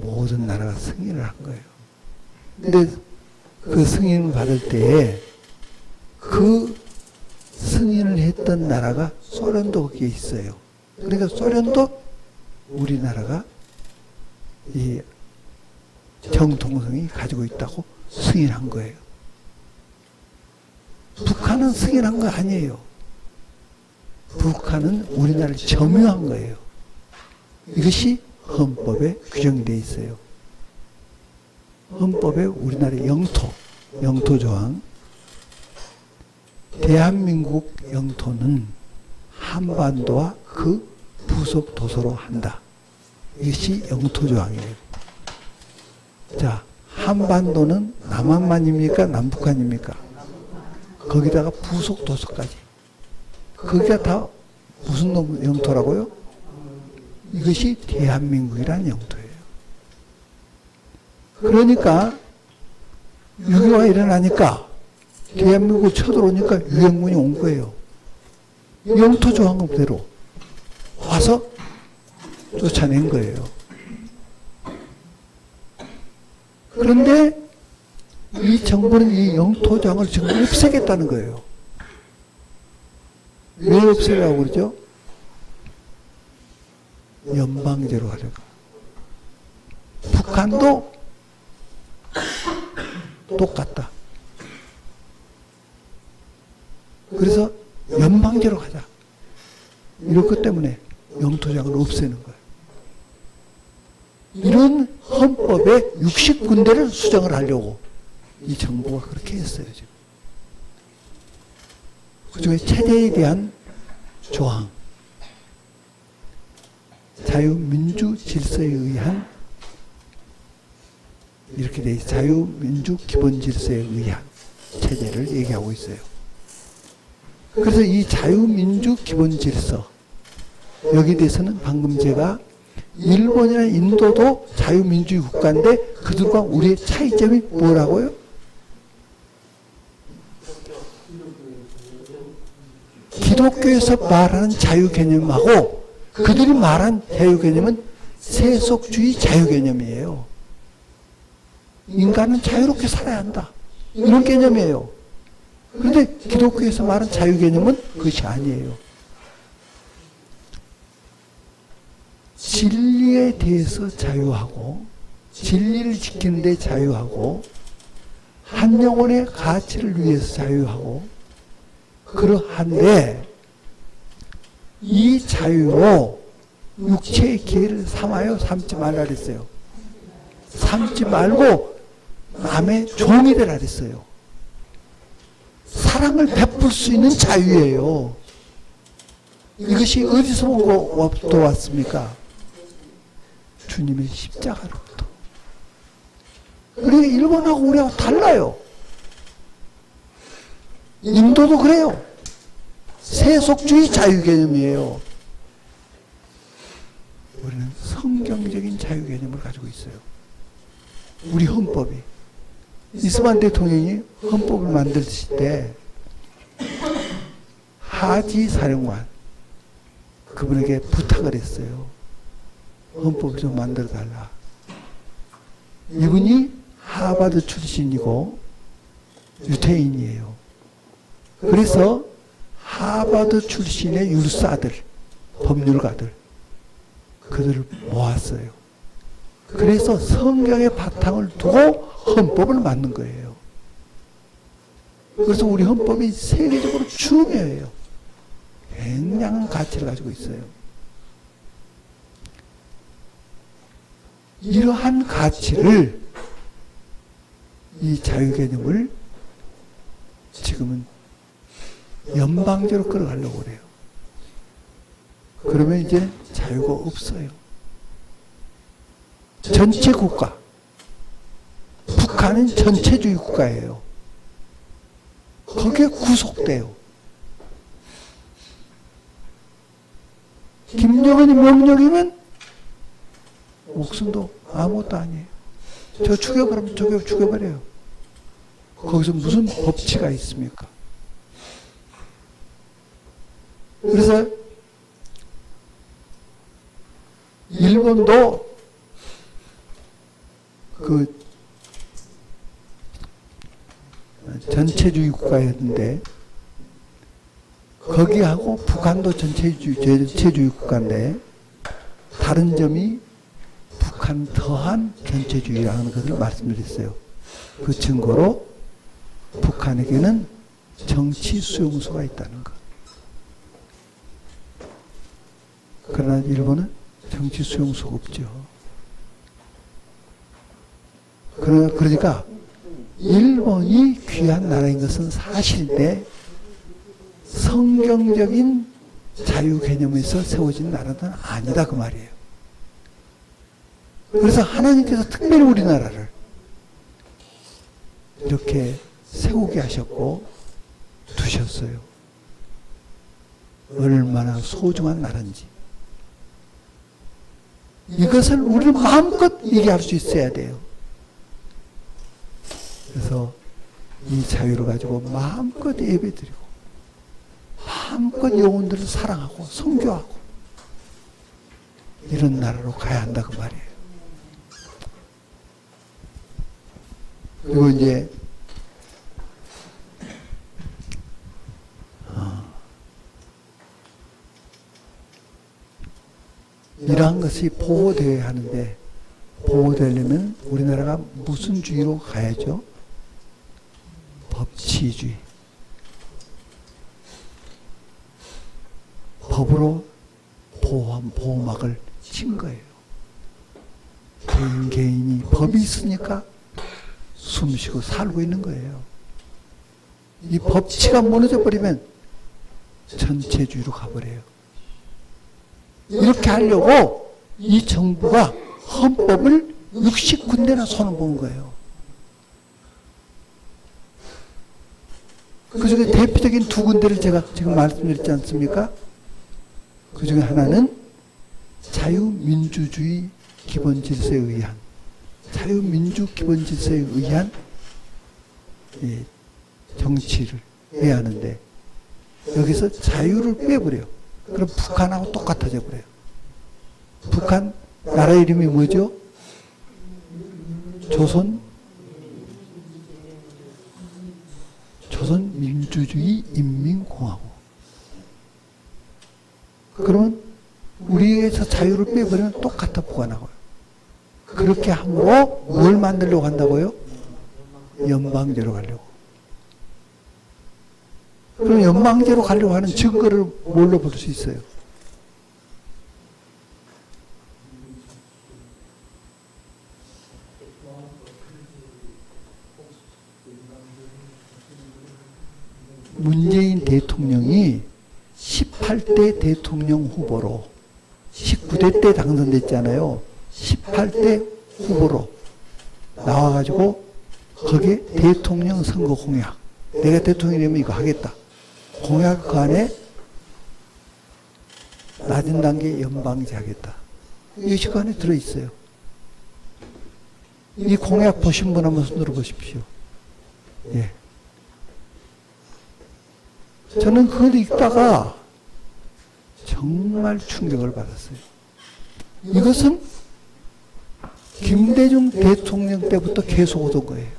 모든 나라가 승인을 한 거예요. 근데 그 승인을 받을 때에 그 승인을 했던 나라가 소련도 거기에 있어요. 그러니까 소련도 우리나라가 이 정통성이 가지고 있다고 승인한 거예요. 북한은 승인한 거 아니에요. 북한은 우리나라를 점유한 거예요. 이것이 헌법에 규정되어 있어요. 헌법에 우리나라 영토 조항, 대한민국 영토는 한반도와 그 부속 도서로 한다. 이것이 영토 조항이에요. 자, 한반도는 남한만입니까? 남북한입니까? 거기다가 부속 도서까지. 거기가 다 무슨 영토라고요? 이것이 대한민국이라는 영토예요. 그러니까 6.25가 일어나니까 대한민국을 쳐들어오니까 유엔군이 온 거예요. 영토 조항대로 와서 쫓아낸 거예요. 그런데 이 정부는 이 영토 조항을 지금 없애겠다는 거예요. 왜 없애라고 그러죠? 연방제로 하려고. 북한도 똑같다. 그래서 연방제로 가자. 이럴 것 때문에 영토장을 없애는 거예요. 이런 헌법에 60군데를 수정을 하려고 이 정부가 그렇게 했어요, 지금. 그 중에 체제에 대한 조항, 자유민주 질서에 의한, 이렇게 돼 있어요. 자유민주 기본 질서에 의한 체제를 얘기하고 있어요. 그래서 이 자유민주 기본 질서, 여기에 대해서는 방금 제가 일본이나 인도도 자유민주주의 국가인데 그들과 우리의 차이점이 뭐라고요? 기독교에서 말하는 자유 개념하고 그들이 말한 자유 개념은 세속주의 자유 개념이에요. 인간은 자유롭게 살아야 한다. 이런 개념이에요. 그런데 기독교에서 말하는 자유 개념은 그것이 아니에요. 진리에 대해서 자유하고 진리를 지키는 데 자유하고 한 영혼의 가치를 위해서 자유하고 그러한데 이 자유로 육체의 기회를 삼지 말라 그랬어요. 삼지 말고 남의 종이 되라 그랬어요. 사랑을 베풀 수 있는 자유예요. 이것이 어디서부터 왔습니까? 주님의 십자가로부터. 그러니까 일본하고 우리하고 달라요. 인도도 그래요. 세속주의 자유 개념이에요. 우리는 성경적인 자유 개념을 가지고 있어요. 우리 헌법이. 이승만 대통령이 헌법을 만드실 때 하지 사령관 그분에게 부탁을 했어요. 헌법을 좀 만들어 달라. 이분이 하버드 출신이고 유태인이에요. 그래서 하버드 출신의 율사들, 법률가들, 그들을 모았어요. 그래서 성경의 바탕을 두고 헌법을 만든 거예요. 그래서 우리 헌법이 세계적으로 중요해요. 굉장한 가치를 가지고 있어요. 이러한 가치를, 이 자유 개념을 지금은 연방제로 끌어가려고 그래요. 그러면 이제 자유가 없어요. 전체 국가. 북한은 전체주의 국가예요. 거기에 구속돼요. 김정은이 명령이면 목숨도 아무것도 아니에요. 저 죽여버리면 죽여버려요. 거기서 무슨 법치가 있습니까? 그래서 일본도 그 전체주의 국가였는데, 거기하고 북한도 전체주의 국가인데, 다른 점이 북한 더한 전체주의라는 것을 말씀드렸어요. 그 증거로 북한에게는 정치 수용소가 있다는 것. 그러나 일본은 정치 수용소가 없죠. 그러니까 일본이 귀한 나라인 것은 사실인데, 성경적인 자유 개념에서 세워진 나라는 아니다 그 말이에요. 그래서 하나님께서 특별히 우리나라를 이렇게 세우게 하셨고 두셨어요. 얼마나 소중한 나라인지. 이것을 우리는 마음껏 얘기할 수 있어야 돼요. 그래서 이 자유를 가지고 마음껏 예배드리고, 마음껏 영혼들을 사랑하고 선교하고, 이런 나라로 가야 한다 그 말이에요. 그리고 이제 이러한 것이 보호되어야 하는데, 보호되려면 우리나라가 무슨 주의로 가야죠? 법치주의. 법으로 보호막을 친 거예요. 개인이 법이 있으니까 숨쉬고 살고 있는 거예요. 이 법치가 무너져 버리면 전체주의로 가버려요. 이렇게 하려고 이 정부가 헌법을 60군데나 손을 본 거예요. 그 중에 대표적인 두 군데를 제가 지금 말씀드렸지 않습니까? 그 중에 하나는 자유민주주의 기본질서에 의한, 자유민주 기본질서에 의한 정치를 해야 하는데, 여기서 자유를 빼버려요. 그럼 북한하고 똑같아져 버려요. 북한 나라 이름이 뭐죠? 조선민주주의 인민공화국. 그러면 우리에서 자유를 빼버리면 똑같아 북한하고요. 그렇게 함으로 뭘 만들려고 한다고요? 연방제로 가려고. 그럼 연방제로 가려고 하는 증거를 뭘로 볼 수 있어요? 문재인 대통령이 18대 대통령 후보로 19대 때 당선됐잖아요. 18대 후보로 나와가지고 거기에 대통령 선거 공약, 내가 대통령이 되면 이거 하겠다. 공약 그 안에 낮은 단계 연방제 하겠다. 이 그 안에 들어있어요. 이 공약 보신 분 한번 손 들어보십시오. 예. 저는 그걸 읽다가 정말 충격을 받았어요. 이것은 김대중 대통령 때부터 계속 오던 거예요.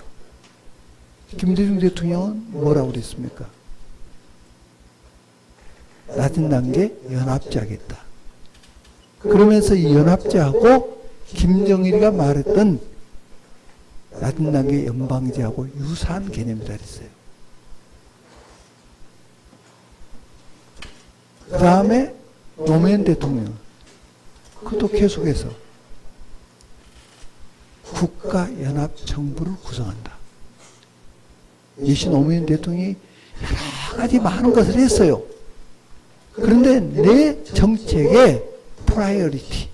김대중 대통령은 뭐라고 그랬습니까? 낮은 단계 연합제하겠다. 그러면서 이 연합제하고 김정일이가 말했던 낮은 단계 연방제하고 유사한 개념이라 그랬어요. 그 다음에 노무현 대통령, 그것도 계속해서 국가연합정부를 구성한다. 이시 노무현 대통령이 여러 가지 많은 것을 했어요. 그런데 내 정책의 프라이어리티,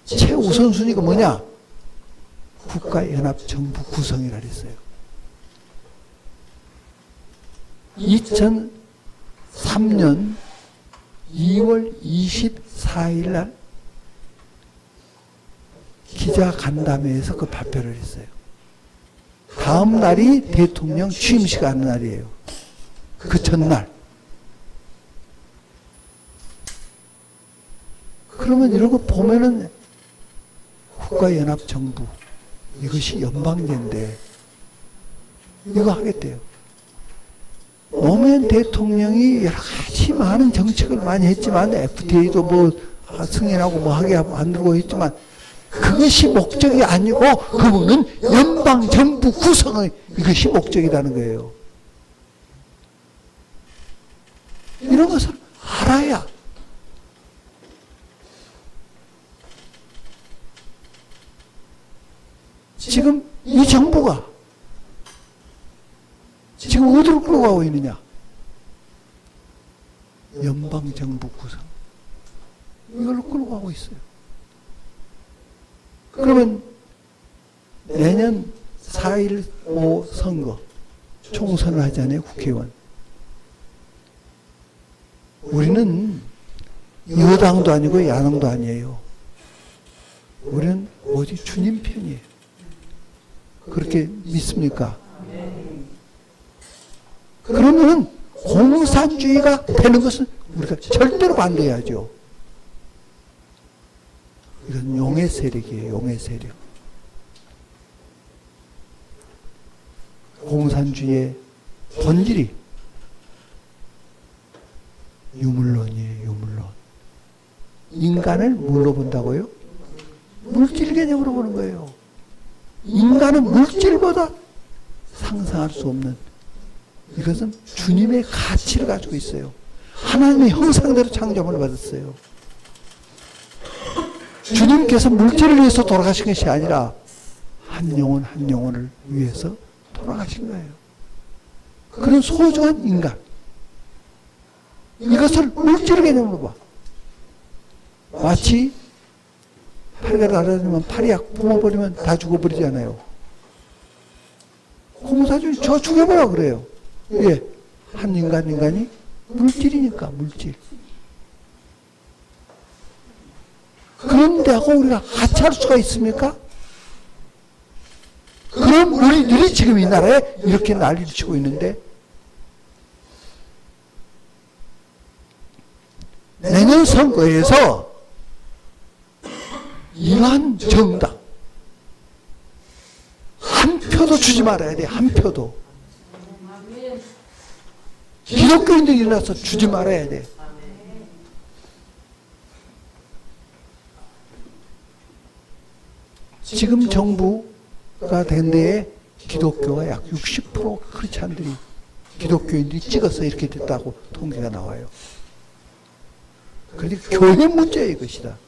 최우선순위가 뭐냐? 국가연합정부 구성이라 그랬어요. 2003년 2월 24일 날 기자간담회에서 그 발표를 했어요. 다음 날이 대통령 취임식 하는 날이에요. 그 전날. 그러면 이런 거 보면은 국가연합정부, 이것이 연방제인데 이거 하겠대요. 노무현 대통령이 여러 가지 많은 정책을 많이 했지만 FTA도 뭐 승인하고 뭐 하게 만들고 했지만 그것이 목적이 아니고 그분은 연방정부 구성의 이것이 목적이라는 거예요. 이런 것을 알아야 지금 이 정부가 지금 어디로 끌고 가고 있느냐? 연방정부 구성. 이걸로 끌고 가고 있어요. 그러면 내년 4.15 선거, 총선을 하잖아요, 국회의원. 우리는 여당도 아니고 야당도 아니에요. 우리는 오직 주님 편이에요. 그렇게 믿습니까? 그러면 공산주의가 되는 것은 우리가 절대로 반대해야죠. 이건 용의 세력이에요. 용의 세력. 공산주의의 본질이 유물론이에요. 유물론. 인간을 뭘로 본다고요? 물질 개념으로 보는 거예요. 인간은 물질보다 상상할 수 없는, 이것은 주님의 가치를 가지고 있어요. 하나님의 형상대로 창조함을 받았어요. 주님께서 물질을 위해서 돌아가신 것이 아니라 한 영혼 한 영혼을 위해서 돌아가신 거예요. 그런 소중한 인간, 이것을 물질 개념으로 봐. 마치 팔이 달아지면 팔이 약 뿜어버리면 다 죽어버리잖아요. 공사주의 저 죽여보라 그래요. 예, 한 인간이 물질이니까 물질. 그런데하고 우리가 같이 할 수가 있습니까? 그럼 우리들이 지금 이 나라에 이렇게 난리를 치고 있는데, 내년 선거에서 이러한 정당 한 표도 주지 말아야 돼. 한 표도. 기독교인들이 일어나서 주지 말아야 돼. 지금 정부가 된 데에 기독교가 약 60% 크리스찬들이, 기독교인들이 찍어서 이렇게 됐다고 통계가 나와요. 그런데 교회 문제예요, 이것이다.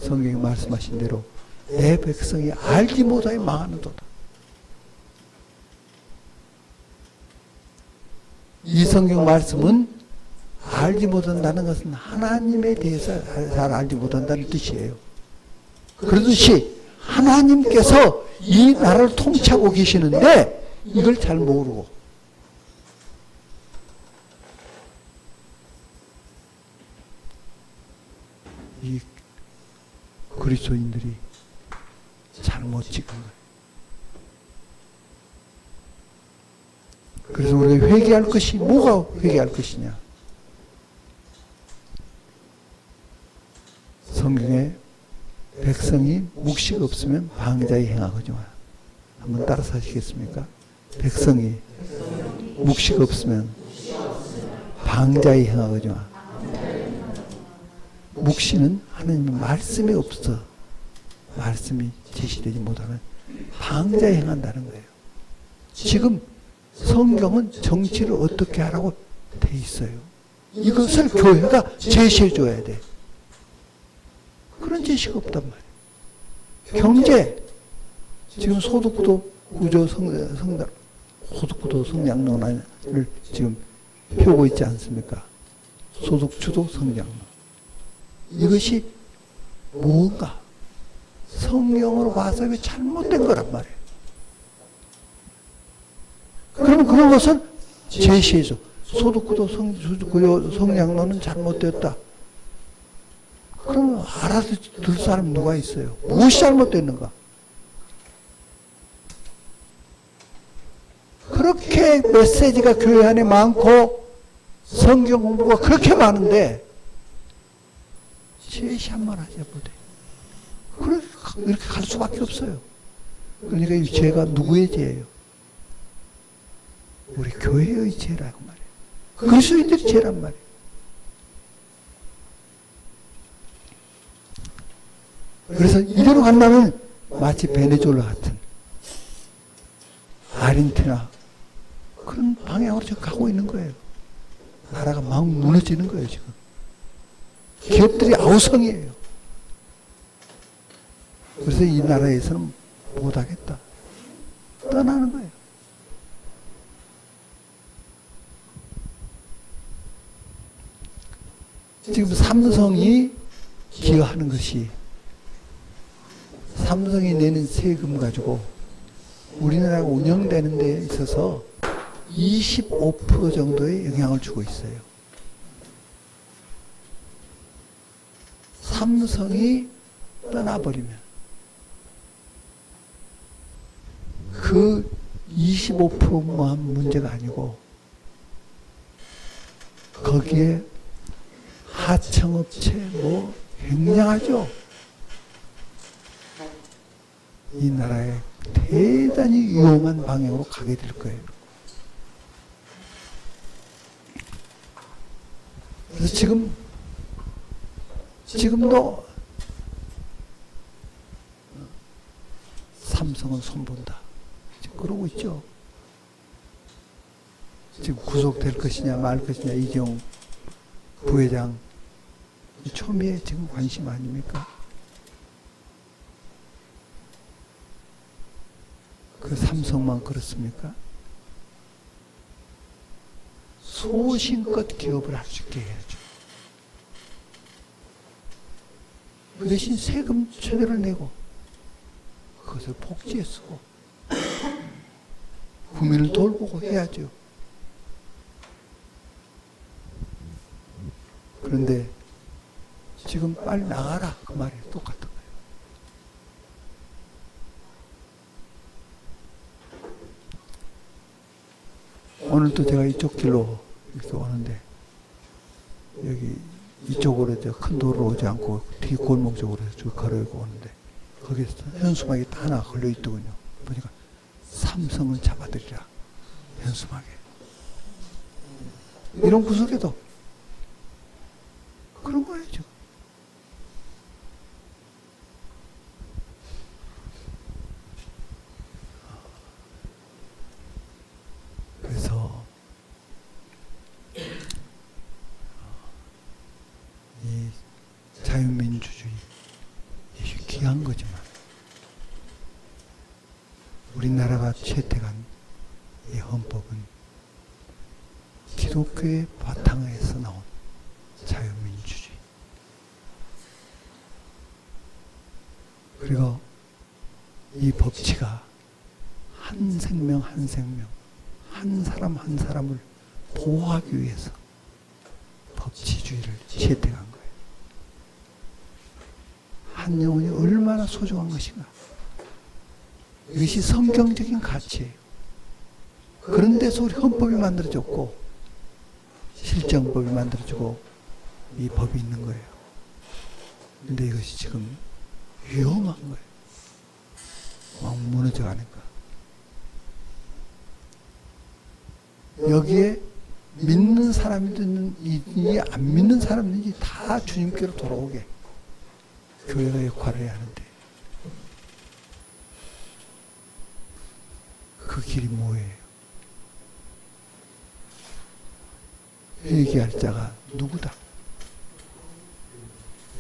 성경이 말씀하신 대로 내 백성이 알지 못하여 망하는도다. 이 성경 말씀은 알지 못한다는 것은 하나님에 대해서 잘 알지 못한다는 뜻이에요. 그러듯이 하나님께서 이 나라를 통치하고 계시는데 이걸 잘 모르고, 이 그리스도인들이 잘못 찍은 거예요. 그래서 우리가 회개할 것이 뭐가 회개할 것이냐? 성경에 백성이 묵시가 없으면 방자에 행하거니와. 한번 따라서 하시겠습니까? 백성이 묵시가 없으면 방자히 행하거니와. 묵시는 하나님의 말씀이 없어 말씀이 제시되지 못하면 방자히 행한다는 거예요. 지금 성경은 정치를 어떻게 하라고 돼 있어요. 이것을 교회가 제시해 줘야 돼. 그런 제시가 없단 말이에요. 경제, 지금 소득구도 구조 소득구도 성장론을 지금 펴고 있지 않습니까? 소득주도 성장론. 이것이 뭔가 성경으로 봐서 잘못된 거란 말이에요. 그러면 그런 것을 제시해줘. 소득구도 성장론은 잘못됐다. 그러면 알아서 들 사람 누가 있어요? 무엇이 잘못됐는가? 그렇게 메시지가 교회 안에 많고 성경 공부가 그렇게 많은데 제시 한번 하자 보대. 이렇게 갈 수밖에 없어요. 그러니까 이 죄가 누구의 죄예요? 우리 교회의 죄라고 말이에요. 그리스도인들의 죄란 말이에요. 그래서 이대로 간다면 마치 베네수엘라 같은 아르헨티나 그런 방향으로 지금 가고 있는 거예요. 나라가 막 무너지는 거예요, 지금. 기업들이 아우성이에요. 그래서 이 나라에서는 못하겠다. 떠나는 거예요. 지금 삼성이 기여하는 것이 삼성이 내는 세금 가지고 우리나라가 운영되는 데 있어서 25% 정도의 영향을 주고 있어요. 삼성이 떠나버리면 그 25%만 문제가 아니고 거기에 하청업체 뭐 굉장하죠. 이 나라에 대단히 위험한 방향으로 가게 될 거예요. 그래서 지금도 삼성은 손본다. 지금 그러고 있죠. 지금 구속될 것이냐 말 것이냐 이재용 부회장 초미에 지금 관심 아닙니까? 그 삼성만 그렇습니까? 소신껏 기업을 할 수 있게 해야죠. 그 대신 세금 제대로 내고 그것을 복지에 쓰고 국민을 돌보고 해야죠. 그런데 지금 빨리 나가라 그 말이 똑같은 거예요. 오늘 또 제가 이쪽 길로 이렇게 오는데 여기 이쪽으로 큰 도로로 오지 않고 뒤 골목 쪽으로 쭉 걸어오고 오는데 거기서 현수막이 하나 걸려 있더군요. 보니까 삼성을 잡아들이라 현수막에. 이런 구석에도 그런 거예요 지금. 그래서 이 자유민주주의 귀한 거지만 우리나라가 채택한 이 헌법은 기독교의 바탕에서 나온 자유민주주의. 그리고 이 법치가 한 생명 한 생명 한 사람 한 사람을 보호하기 위해서 법치주의를 채택한 거예요. 한 영혼이 얼마나 소중한 것인가. 이것이 성경적인 가치예요. 그런 데서 우리 헌법이 만들어졌고 실정법이 만들어지고 이 법이 있는 거예요. 근데 이것이 지금 위험한 거예요. 막 무너져 가는 거. 여기에 믿는 사람이든지 안 믿는 사람이든지 다 주님께로 돌아오게 교회가 역할을 해야 하는데 그 길이 뭐예요? 회개할 자가 누구다?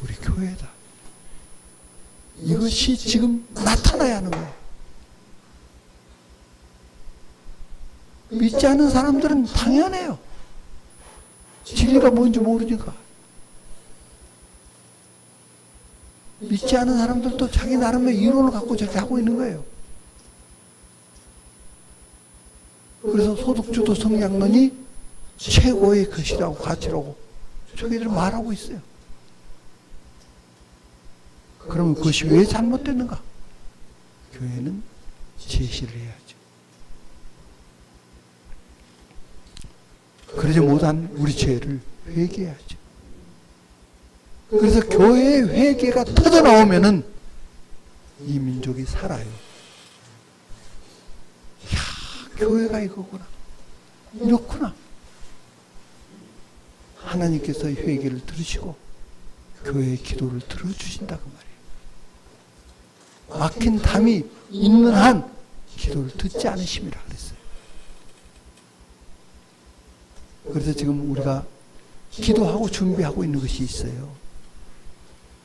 우리 교회다. 이것이 지금 나타나야 하는 거예요. 믿지 않는 사람들은 당연해요. 진리가 뭔지 모르니까. 믿지 않은 사람들도 자기 나름의 이론을 갖고 저렇게 하고 있는 거예요. 그래서 소득주도 성장론이 최고의 것이라고 가치라고 저기들 말하고 있어요. 그러면 그것이 왜 잘못됐는가? 교회는 제시를 해야죠. 그러지 못한 우리 죄를 회개해야죠. 그래서 교회의 회개가 터져나오면은 이 민족이 살아요. 이야, 교회가 이거구나. 이렇구나. 하나님께서 회개를 들으시고 교회의 기도를 들어주신다 그 말이에요. 막힌 담이 있는 한 기도를 듣지 않으심이라 그랬어요. 그래서 지금 우리가 기도하고 준비하고 있는 것이 있어요.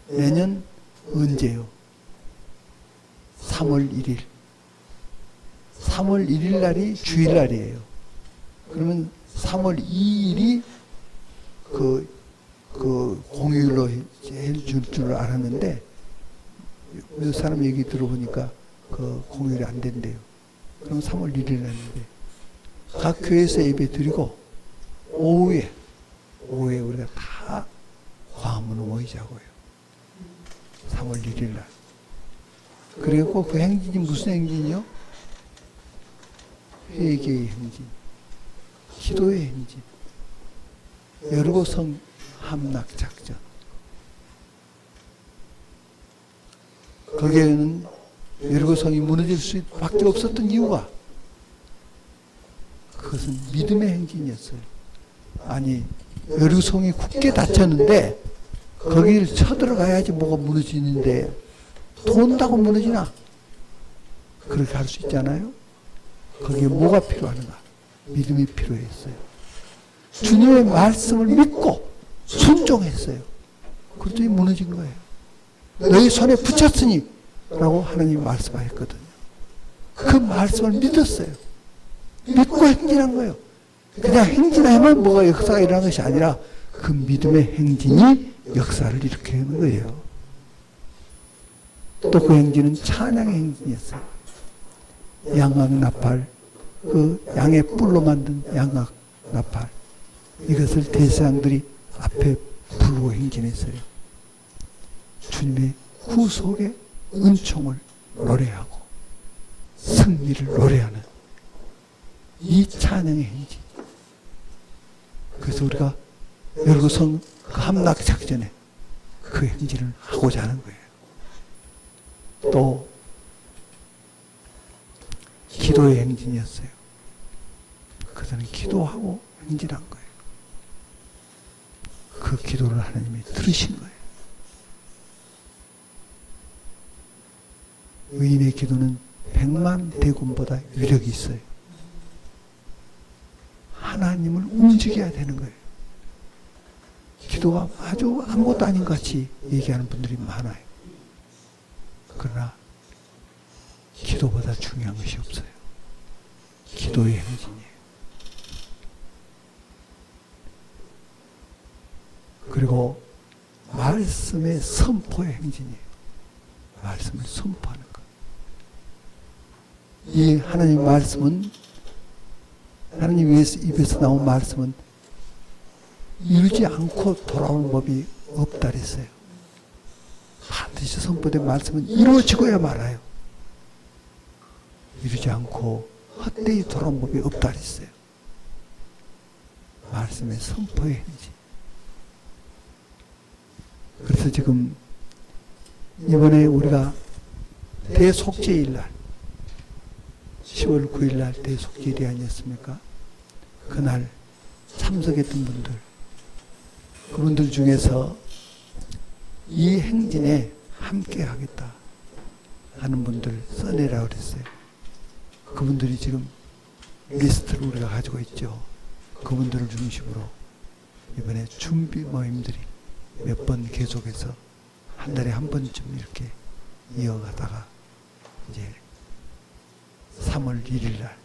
내년 언제요? 3월 1일. 3월 1일 날이 주일날이에요. 그러면 3월 2일이 그 공휴일로 해줄 줄 알았는데 몇 사람 얘기 들어보니까 그 공휴일이 안 된대요. 그럼 3월 1일 날인데 각 교회에서 예배 드리고 오후에 우리가 다 광화문으로 모이자고요. 3월 1일 날. 그리고 그 행진이 무슨 행진이요? 회개의 행진, 기도의 행진, 여리고성 함락작전. 거기에는 여리고성이 무너질 수밖에 없었던 이유가 그것은 믿음의 행진이었어요. 아니, 여리고성이 굳게 닫혔는데 거기를 쳐들어가야지 뭐가 무너지는데 돈다고 무너지나? 그렇게 할 수 있잖아요. 거기에 뭐가 필요하는가? 믿음이 필요했어요. 주님의 말씀을 믿고 순종했어요. 그랬더니 무너진 거예요. 너희 손에 붙였으니 라고 하나님이 말씀하셨거든요. 그 말씀을 믿었어요. 믿고 행진한 거예요. 그냥 행진하면 뭐가 역사가 일어나는 것이 아니라 그 믿음의 행진이 역사를 일으키는 거예요. 또 그 행진은 찬양의 행진이었어요. 양악 나팔, 그 양의 뿔로 만든 양악 나팔, 이것을 대사장들이 앞에 부르고 행진했어요. 주님의 구속의 은총을 노래하고 승리를 노래하는 이 찬양의 행진. 그래서 우리가 여리고성 함락 작전에 그 행진을 하고자 하는 거예요. 또 기도의 행진이었어요. 그들은 기도하고 행진한 거예요. 그 기도를 하나님이 들으신 거예요. 의인의 기도는 100만 대군보다 위력이 있어요. 하나님을 움직여야 되는 거예요. 기도가 아주 아무것도 아닌 것 같이 얘기하는 분들이 많아요. 그러나 기도보다 중요한 것이 없어요. 기도의 행진이에요. 그리고 말씀의 선포의 행진이에요. 말씀을 선포하는 것. 이 하나님 말씀은, 하나님 입에서 나온 말씀은 이루지 않고 돌아오는 법이 없다 그랬어요. 반드시 선포된 말씀은 이루어지고야 말아요. 이루지 않고 헛되이 돌아온 법이 없다 그랬어요. 말씀의 선포의 행진. 그래서 지금 이번에 우리가 대속죄일 날 10월 9일 날 대속죄일이 아니었습니까? 그날 참석했던 분들, 그분들 중에서 이 행진에 함께 하겠다 하는 분들 써내라고 그랬어요. 그분들이 지금 리스트를 우리가 가지고 있죠. 그분들을 중심으로 이번에 준비 모임들이 몇 번 계속해서 한 달에 한 번쯤 이렇게 이어가다가 이제 3월 1일 날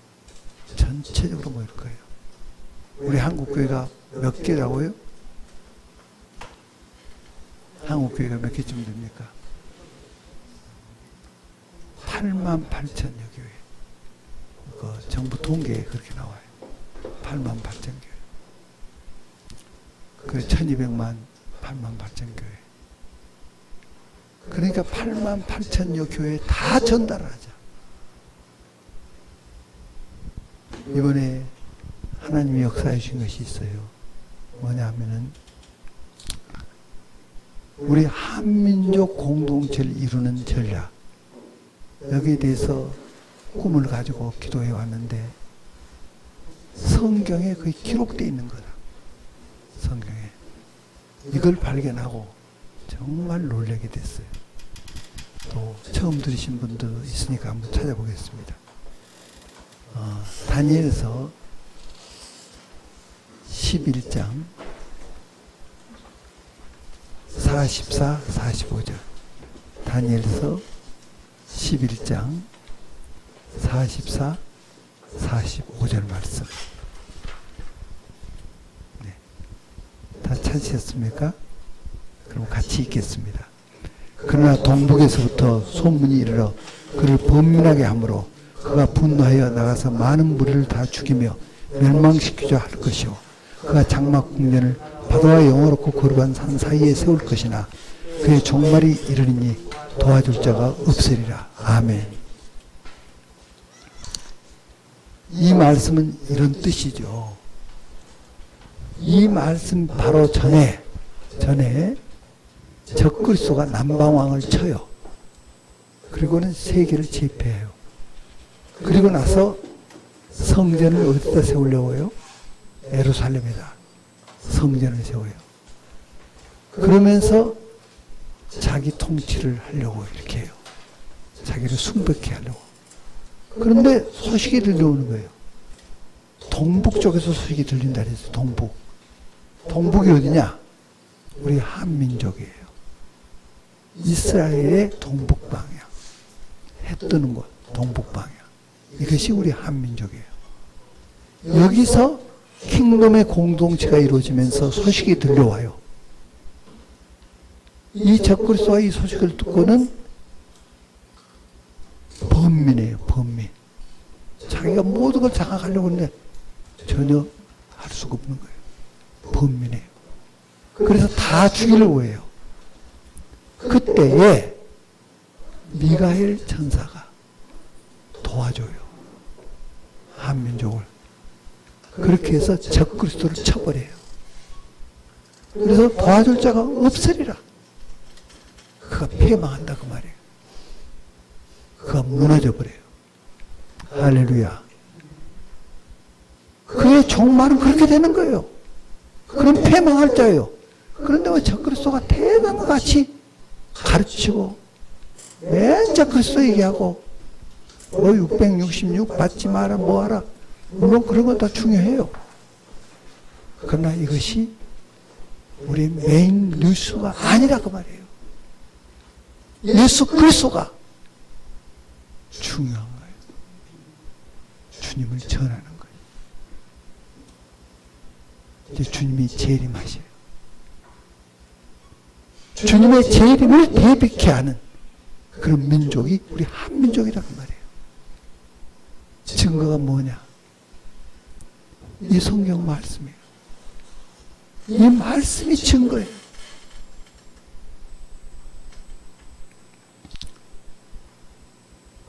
전체적으로 모일 거예요. 우리 한국교회가 몇 개라고요? 한국교회가 몇 개쯤 됩니까? 88,000여 교회. 그 정부 통계에 그렇게 나와요. 88,000 교회. 그 1200만 88,000 교회. 그러니까 88,000여 교회 다 전달을 하자. 이번에 하나님이 역사해 주신 것이 있어요. 뭐냐 하면은 우리 한민족 공동체를 이루는 전략, 여기에 대해서 꿈을 가지고 기도해 왔는데 성경에 거의 기록되어 있는 거다. 성경에. 이걸 발견하고 정말 놀라게 됐어요. 또 처음 들으신 분도 있으니까 한번 찾아보겠습니다. 다니엘서 11장 44, 45절. 다니엘서 11장 44, 45절 말씀. 네. 다 찾으셨습니까? 그럼 같이 읽겠습니다. 그러나 동북에서부터 소문이 이르러 그를 범민하게 하므로 그가 분노하여 나가서 많은 무리를 다 죽이며 멸망시키려 할 것이요 그가 장막 궁전을 바다와 영화롭고 거룩한 산 사이에 세울 것이나 그의 종말이 이르리니 도와줄 자가 없으리라. 아멘. 이 말씀은 이런 뜻이죠. 이 말씀 바로 전에 적그리스도가 남방왕을 쳐요. 그리고는 세계를 제패해요. 그리고 나서 성전을 어디다 세우려고요? 예루살렘에다 성전을 세워요. 그러면서 자기 통치를 하려고 이렇게 해요. 자기를 숭배케 하려고. 그런데 소식이 들려오는 거예요. 동북 쪽에서 소식이 들린다 그랬어요. 동북. 동북이 어디냐? 우리 한민족이에요. 이스라엘의 동북 방향. 해 뜨는 곳, 동북 방향. 이것이 우리 한민족이에요. 여기서 킹덤의 공동체가 이루어지면서 소식이 들려와요. 이 적그리스도와 이 소식을 듣고는 범민이에요. 범민. 자기가 모든 걸 장악하려고 하는데 전혀 할 수가 없는 거예요. 범민이에요. 그래서 다 죽이려고 해요. 그때에 미가엘 천사가 도와줘요. 한민족을. 그렇게 해서 적그리스도를 쳐버려요. 그래서 도와줄 자가 없으리라. 그가 패망한다 그 말이에요. 그가 무너져 버려요. 할렐루야. 그의 종말은 그렇게 되는 거예요. 그럼 패망할 자예요. 그런데 왜 적그리스도가 대단한 것 같이 가르치고 맨 적그리스도 얘기하고 뭐 666 받지 마라 뭐 하라. 물론 그런 건 다 중요해요. 그러나 이것이 우리 메인 뉴스가 아니라 그 말이에요. 예수 그리스도가 중요한 거예요. 주님을 전하는 거예요. 이제 주님이 재림하셔요. 주님의 재림을 대비케 하는 그런 민족이 우리 한민족이라고 말이에요. 증거가 뭐냐? 이 성경 말씀이에요. 이 말씀이 증거예요.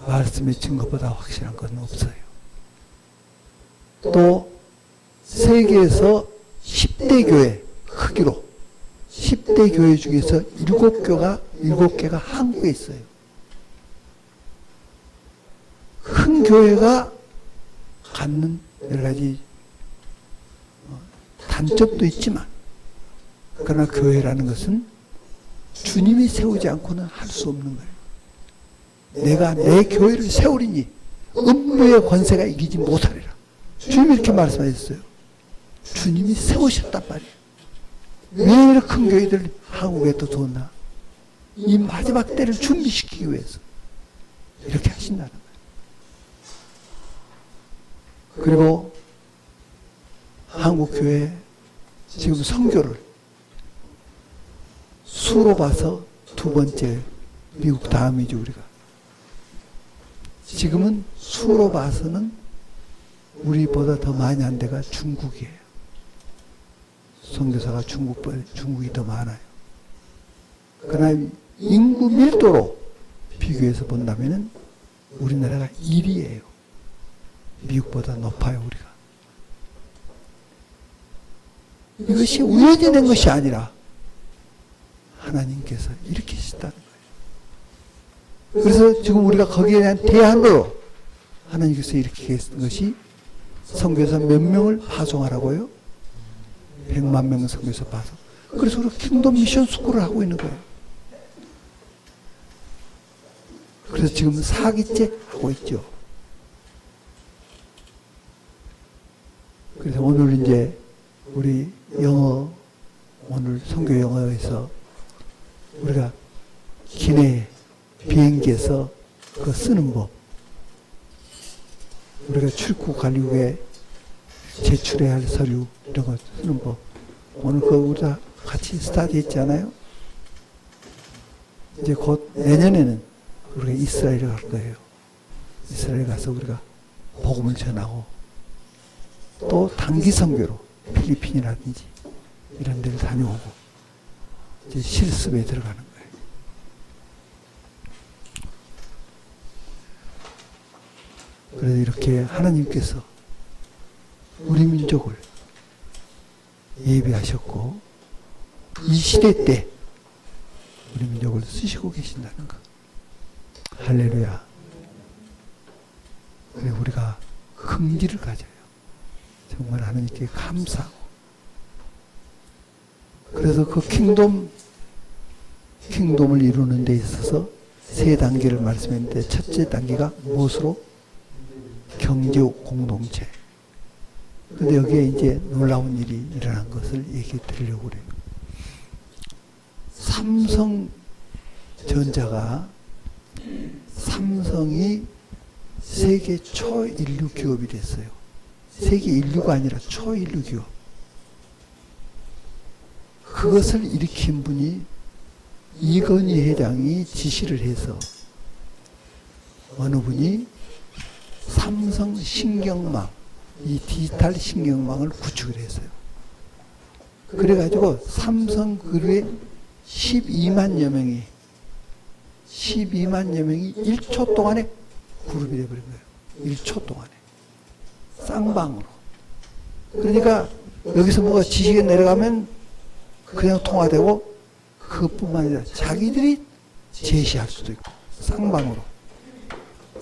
말씀의 증거보다 확실한 건 없어요. 또 세계에서 10대 교회 크기로 10대 교회 중에서 7개가 한국에 있어요. 큰 교회가 갖는 여러 가지 단점도 있지만, 그러나 교회라는 것은 주님이 세우지 않고는 할 수 없는 거예요. 내가 내 교회를 세우리니 음부의 권세가 이기지 못하리라. 주님이 이렇게 말씀하셨어요. 주님이 세우셨단 말이에요. 왜 이렇게 큰 교회들 한국에 또 뒀나? 이 마지막 때를 준비시키기 위해서 이렇게 하신다는 거예요. 그리고 한국교회 지금 선교를 수로 봐서 두 번째, 미국 다음이죠, 우리가. 지금은 수로 봐서는 우리보다 더 많이 한 데가 중국이에요. 선교사가 중국이 더 많아요. 그러나 인구 밀도로 비교해서 본다면 우리나라가 1위예요. 미국보다 높아요, 우리가. 이것이 우연히 된 것이 아니라 하나님께서 이렇게 하셨다는 거예요. 그래서 지금 우리가 거기에 대한 대안으로 하나님께서 이렇게 했던 것이 선교사 몇 명을 파송하라고요? 100만 명 선교사 파송. 그래서 우리가 킹덤 미션 스쿨을 하고 있는 거예요. 그래서 지금 4기째 하고 있죠. 그래서 오늘 이제 우리 영어, 오늘 선교 영어에서 우리가 기내 비행기에서 그 쓰는 법, 우리가 출국 관리국에 제출해야 할 서류 이런 거 쓰는 법, 오늘 그거 우리가 같이 스타디 했잖아요. 이제 곧 내년에는 우리가 이스라엘에 갈 거예요. 이스라엘 가서 우리가 복음을 전하고 또 단기 선교로 필리핀이라든지 이런 데를 다녀오고 이제 실습에 들어가는 거예요. 그래서 이렇게 하나님께서 우리 민족을 예비하셨고 이 시대 때 우리 민족을 쓰시고 계신다는 것. 할렐루야. 그래 우리가 긍지를 가져요. 정말 하나님께 감사하고. 그래서 그 킹돔을 이루는 데 있어서 세 단계를 말씀했는데 첫째 단계가 무엇으로? 경제 공동체. 근데 여기에 이제 놀라운 일이 일어난 것을 얘기해 드리려고 그래요. 삼성이 세계 초인류 기업이 됐어요. 세계 인류가 아니라 초인류 기업. 그것을 일으킨 분이 이건희 회장이 지시를 해서 어느 분이 삼성 신경망, 이 디지털 신경망을 구축을 했어요. 그래가지고 삼성 그룹에 12만여 명이 1초 동안에 그룹이 돼버린 거예요. 1초 동안에. 쌍방으로. 그러니까 여기서 뭐가 지시가 내려가면 그냥 통화되고 그것뿐만 아니라 자기들이 제시할 수도 있고 쌍방으로.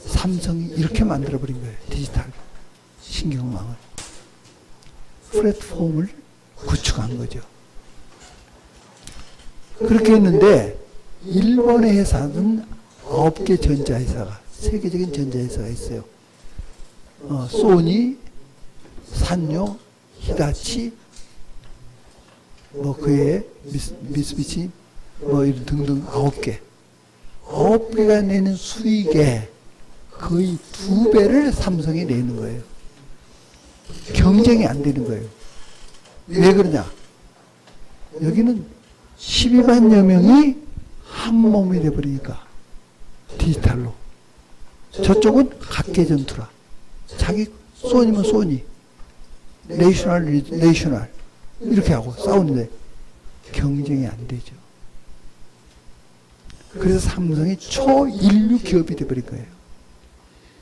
삼성이 이렇게 만들어버린 거예요. 디지털 신경망을. 플랫폼을 구축한 거죠. 그렇게 했는데 일본의 회사는 9개 전자회사가 세계적인 전자회사가 있어요. 소니, 산요, 히다치, 뭐 그에 미쓰비시, 뭐 이런 등등 9개. 9개가 내는 수익의 거의 2배를 삼성이 내는 거예요. 경쟁이 안 되는 거예요. 왜 그러냐? 여기는 12만여 명이 한 몸이 돼버리니까 디지털로. 저쪽은 각계 전투라. 자기 소니면 소니, 내셔널 이렇게 하고 싸우는데 경쟁이 안 되죠. 그래서 삼성이 초인류 기업이 돼버린 거예요.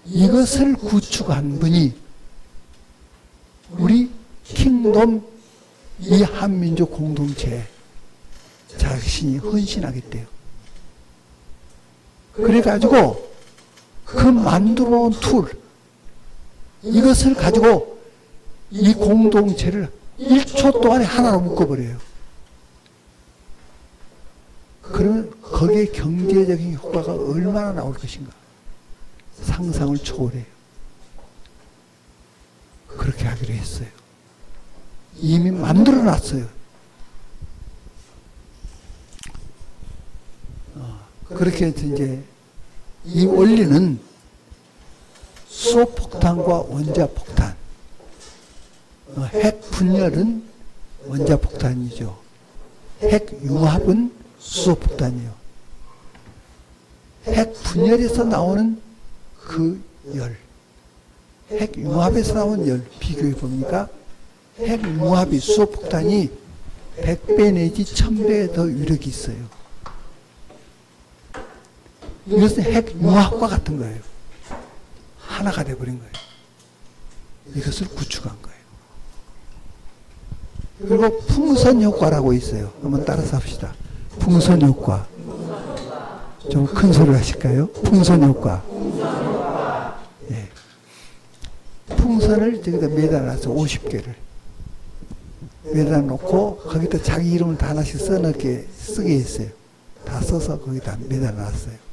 이것을 구축한 분이 우리 킹덤 이 한민족 공동체에 자신이 헌신하겠대요. 그래가지고 그 만들어 놓은 툴, 이것을 가지고 이 공동체를 1초 동안에 하나로 묶어버려요. 그러면 거기에 경제적인 효과가 얼마나 나올 것인가. 상상을 초월해요. 그렇게 하기로 했어요. 이미 만들어 놨어요. 그렇게 해서 이제 이 원리는 수소폭탄과 원자폭탄, 핵 분열은 원자폭탄이죠. 핵 융합은 수소폭탄이요. 핵 분열에서 나오는 그 열, 핵 융합에서 나온 열 비교해 봅니까? 핵 융합이 수소폭탄이 100배 내지 1000배 더 위력이 있어요. 이것은 핵 융합과 같은 거예요. 하나가 돼버린 거예요. 이것을 구축한 거예요. 그리고 풍선 효과라고 있어요. 한번 따라서 합시다. 풍선 효과. 좀 큰 소리로 하실까요? 풍선 효과. 예. 풍선을 저기다 매달아서 50개를 매달아 놓고 거기다 자기 이름을 다 하나씩 쓰게 했어요. 다 써서 거기다 매달아 놨어요.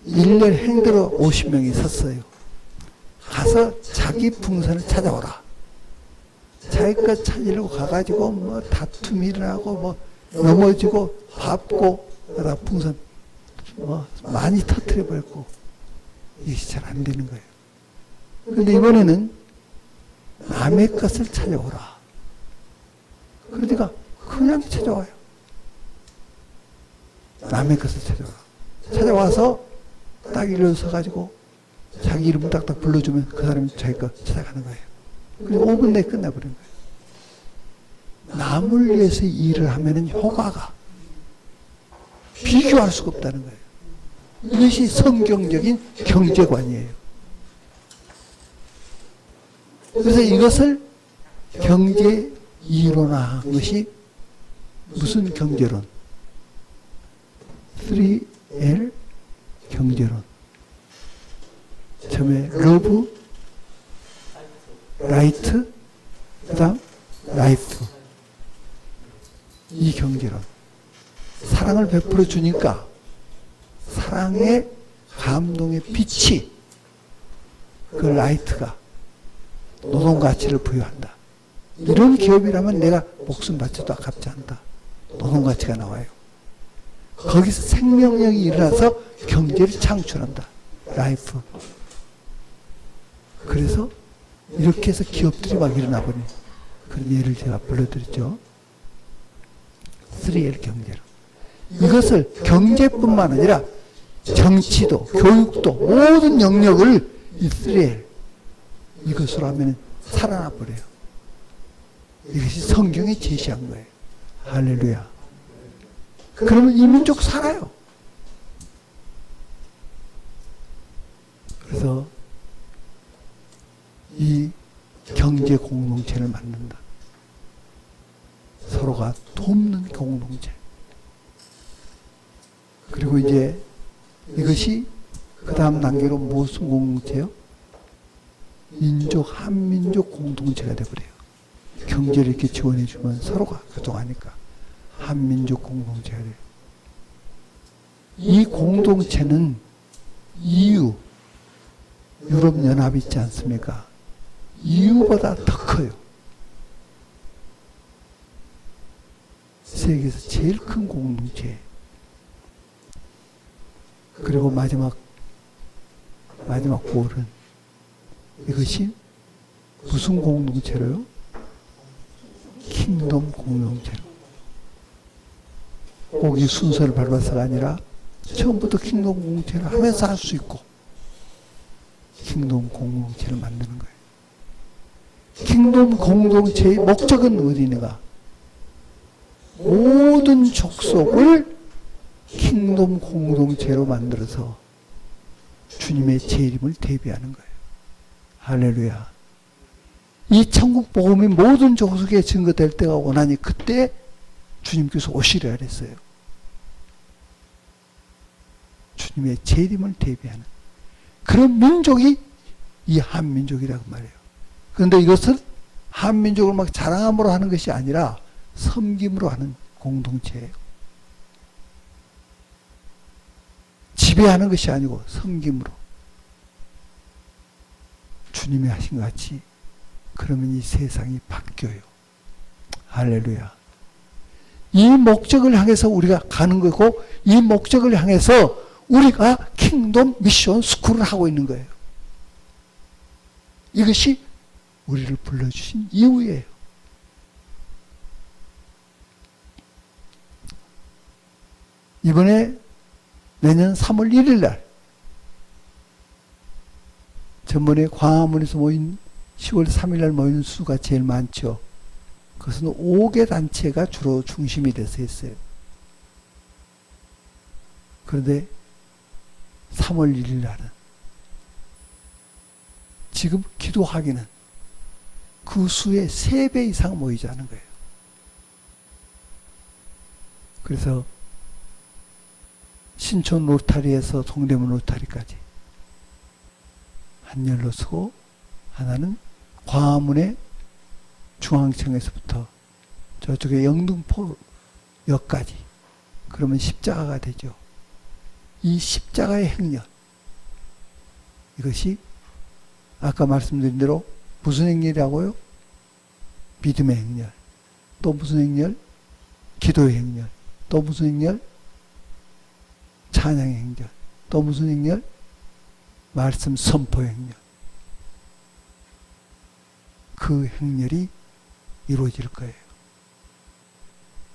1년 행대로 50명이 섰어요. 가서 자기 풍선을 찾아오라. 자기 것 찾으려고 가가지고 뭐 다툼이 일어나고 뭐 넘어지고 밟고 그러다 풍선 뭐 많이 터뜨려 버렸고 이것이 잘 안 되는 거예요. 그런데 이번에는 남의 것을 찾아오라. 그러니까 그냥 찾아와요. 남의 것을 찾아오라. 찾아와서 딱 일어서가지고 자기 이름 딱딱 불러주면 그 사람이 자기 거 찾아가는 거예요. 그리고 5분 내에 끝나버린 거예요. 남을 위해서 일을 하면은 효과가 비교할 수가 없다는 거예요. 이것이 성경적인 경제관이에요. 그래서 이것을 경제 이론화한 것이 무슨 경제론? 3L 경제론. 처음에 러브, 라이트, 그 다음 라이프. 이 경제론. 사랑을 베풀어 주니까 사랑의 감동의 빛이 그 라이트가 노동 가치를 부여한다. 이런 기업이라면 내가 목숨 바쳐도 아깝지 않다. 노동 가치가 나와요. 거기서 생명력이 일어나서 경제를 창출한다. 라이프. 그래서 이렇게 해서 기업들이 막 일어나 버린 그런 예를 제가 불러드렸죠. 3L 경제론. 이것을 경제뿐만 아니라 정치도, 교육도, 모든 영역을 이 3L 이것으로 하면 살아나 버려요. 이것이 성경이 제시한 거예요. 할렐루야. 그러면 이 민족 살아요. 그래서 이 경제 공동체를 만든다. 서로가 돕는 공동체. 그리고 이제 이것이 그 다음 단계로 무슨 공동체요? 민족, 한민족 공동체가 되어버려요. 경제를 이렇게 지원해주면 서로가 교통하니까 한민족 공동체가 돼요. 이 공동체는 EU, 유럽연합이 있지 않습니까? EU보다 더 커요. 세계에서 제일 큰 공동체. 그리고 마지막 골은 이것이 무슨 공동체로요? 킹덤 공동체로. 꼭 이 순서를 밟아서가 아니라 처음부터 킹덤 공동체를 하면서 할 수 있고 킹덤 공동체를 만드는 거예요. 킹덤 공동체의 목적은 어디인가? 모든 족속을 킹덤 공동체로 만들어서 주님의 재림을 대비하는 거예요. 할렐루야. 이 천국 복음이 모든 족속에 증거될 때가 오나니 그때 주님께서 오시리라 그랬어요. 주님의 재림을 대비하는 그런 민족이 이 한민족이라고 말해요. 그런데 이것을 한민족을 막 자랑함으로 하는 것이 아니라 섬김으로 하는 공동체예요. 지배하는 것이 아니고 섬김으로. 주님이 하신 것 같이 그러면 이 세상이 바뀌어요. 할렐루야. 이 목적을 향해서 우리가 가는 거고, 이 목적을 향해서 우리가 킹덤 미션 스쿨을 하고 있는 거예요. 이것이 우리를 불러주신 이유예요. 이번에 내년 3월 1일 날 전번에 광화문에서 모인 10월 3일 날 모이는 수가 제일 많죠. 그것은 5개 단체가 주로 중심이 돼서 했어요. 그런데 3월 1일 날은 지금 기도하기는 그 수의 3배 이상 모이자는 거예요. 그래서 신촌 로타리에서 동대문 로타리까지 한 열로 서고, 하나는 광화문의 중앙청에서부터 저쪽에 영등포역까지, 그러면 십자가가 되죠. 이 십자가의 행렬, 이것이 아까 말씀드린 대로 무슨 행렬이라고요? 믿음의 행렬. 또 무슨 행렬? 기도의 행렬. 또 무슨 행렬? 찬양의 행렬. 또 무슨 행렬? 말씀 선포의 행렬. 그 행렬이 이루어질 거예요.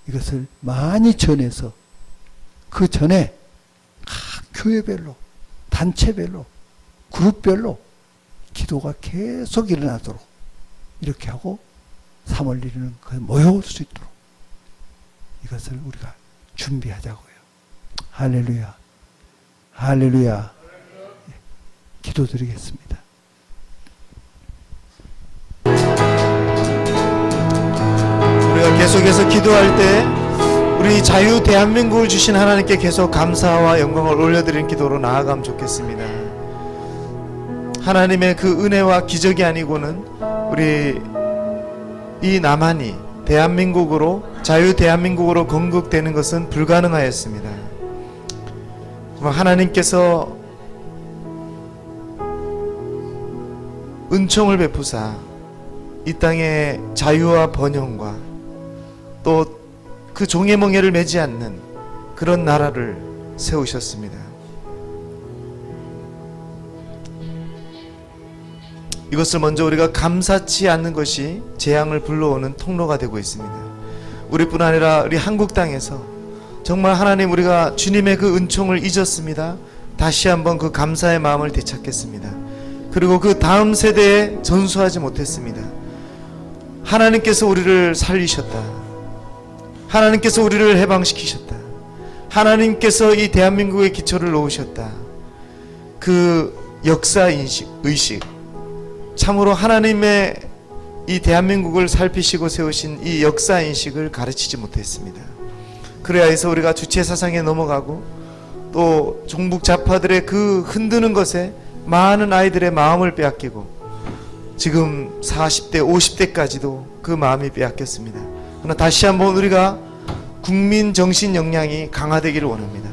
이것을 많이 전해서 그 전에 각 교회별로, 단체별로, 그룹별로 기도가 계속 일어나도록 이렇게 하고 3월 1일은 거의 모여올 수 있도록 이것을 우리가 준비하자고요. 할렐루야. 할렐루야. 기도드리겠습니다. 우리가 계속해서 기도할 때 우리 자유 대한민국을 주신 하나님께 계속 감사와 영광을 올려드리는 기도로 나아가면 좋겠습니다. 하나님의 그 은혜와 기적이 아니고는 우리 이 남한이 대한민국으로, 자유 대한민국으로 건국되는 것은 불가능하였습니다. 하나님께서 은총을 베푸사 이 땅에 자유와 번영과 또 그 종의 멍에를 매지 않는 그런 나라를 세우셨습니다. 이것을 먼저 우리가 감사치 않는 것이 재앙을 불러오는 통로가 되고 있습니다. 우리뿐 아니라 우리 한국 땅에서 정말 하나님, 우리가 주님의 그 은총을 잊었습니다. 다시 한번 그 감사의 마음을 되찾겠습니다. 그리고 그 다음 세대에 전수하지 못했습니다. 하나님께서 우리를 살리셨다. 하나님께서 우리를 해방시키셨다. 하나님께서 이 대한민국의 기초를 놓으셨다. 그 역사인식, 의식, 참으로 하나님의 이 대한민국을 살피시고 세우신 이 역사인식을 가르치지 못했습니다. 그래야 해서 우리가 주체사상에 넘어가고 또 종북 좌파들의 그 흔드는 것에 많은 아이들의 마음을 빼앗기고 지금 40대, 50대까지도 그 마음이 빼앗겼습니다. 그러나 다시 한번 우리가 국민 정신 역량이 강화되기를 원합니다.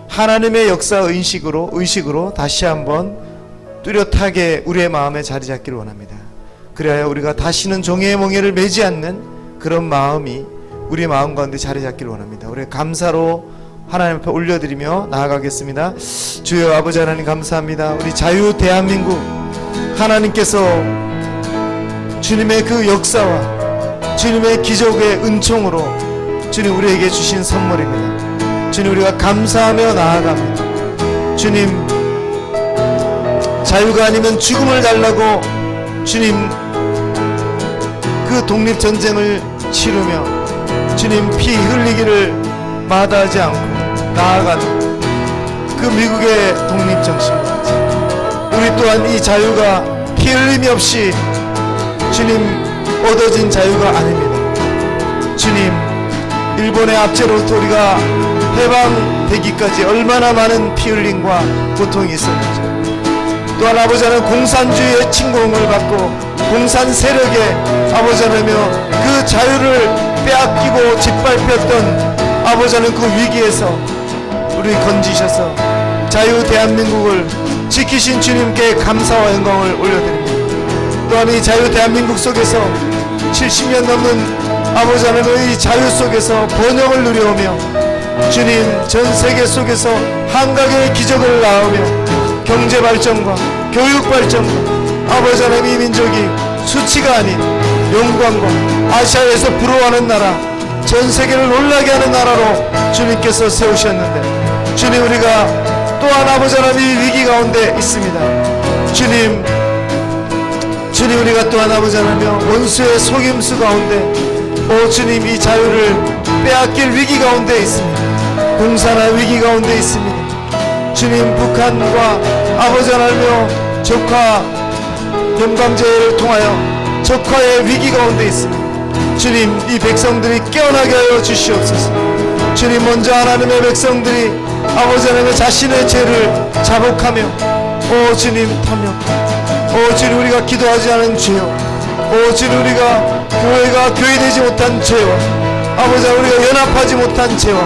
하나님의 역사 의식으로 다시 한번 뚜렷하게 우리의 마음에 자리 잡기를 원합니다. 그래야 우리가 다시는 종의 멍에를 매지 않는 그런 마음이 우리의 마음 가운데 자리 잡기를 원합니다. 우리 감사로 하나님 앞에 올려드리며 나아가겠습니다. 주여 아버지 하나님 감사합니다. 우리 자유 대한민국 하나님께서 주님의 그 역사와 주님의 기적의 은총으로 주님 우리에게 주신 선물입니다. 주님 우리가 감사하며 나아갑니다. 주님 자유가 아니면 죽음을 달라고 주님 그 독립전쟁을 치르며 주님 피 흘리기를 마다하지 않고 나아가는 그 미국의 독립정신, 우리 또한 이 자유가 피 흘림이 없이 주님 얻어진 자유가 아닙니다. 주님 일본의 압제로부터 우리가 해방되기까지 얼마나 많은 피 흘림과 고통이 있었는지, 또한 아버지 하나님 공산주의의 침공을 받고 공산 세력에 아버지 하나님여 그 자유를 빼앗기고 짓밟혔던 아버지 하나님 그 위기에서 우리 건지셔서 자유 대한민국을 지키신 주님께 감사와 영광을 올려드립니다. 또한 이 자유 대한민국 속에서 70년 넘는 아버지 하나님의 이 자유 속에서 번영을 누려오며 주님 전 세계 속에서 한각의 기적을 낳으며 경제 발전과 교육 발전과 아버지 하나님 이 민족이 수치가 아닌 영광과 아시아에서 부러워하는 나라 전 세계를 놀라게 하는 나라로 주님께서 세우셨는데 주님 우리가 또한 아버지 하나님 이 위기 가운데 있습니다. 주님 우리가 또한 아버지 하나님 원수의 속임수 가운데 오 주님 이 자유를 빼앗길 위기 가운데 있습니다. 공산화 위기 가운데 있습니다. 주님 북한과 아버지 하나님여 적화 영광제를 통하여 적화의 위기 가운데 있습니다. 주님 이 백성들이 깨어나게 하여 주시옵소서. 주님 먼저 하나님의 백성들이 아버지 하나님의 자신의 죄를 자복하며 오 주님 탐욕 오 주님 우리가 기도하지 않은 죄요 오 주님 우리가 교회가 교회되지 못한 죄와 아버지 우리가 연합하지 못한 죄와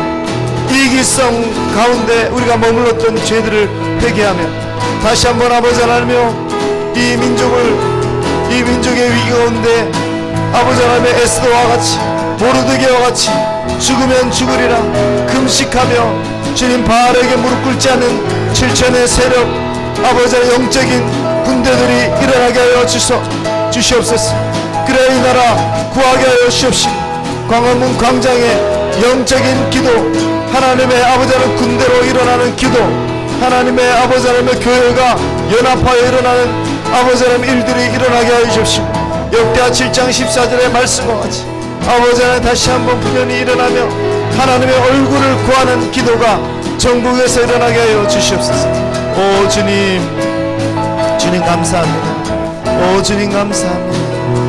이기성 가운데 우리가 머물렀던 죄들을 회개하며 다시 한번 아버지 하나님여 이 민족의 위기 가운데 아버지 하나님의 에스더와 같이 모르드게와 같이 죽으면 죽으리라 금식하며 주님 바알에게 무릎 꿇지 않는 7천의 세력 아버지 하나님 영적인 군대들이 일어나게 하여 주시옵소서. 그래야 이 나라 구하게 하여 주시옵시고 광화문 광장에 영적인 기도 하나님의 아버지 하나님 군대로 일어나는 기도 하나님의 아버지 하나님의 교회가 연합하여 일어나는 아버지 하나님 일들이 일어나게 하여 주십시오. 역대하 7장 14절의 말씀과 같이 아버지 하나님 다시 한번 분연히 일어나며 하나님의 얼굴을 구하는 기도가 전국에서 일어나게 하여 주시옵소서. 오 주님 감사합니다. 오 주님 감사합니다.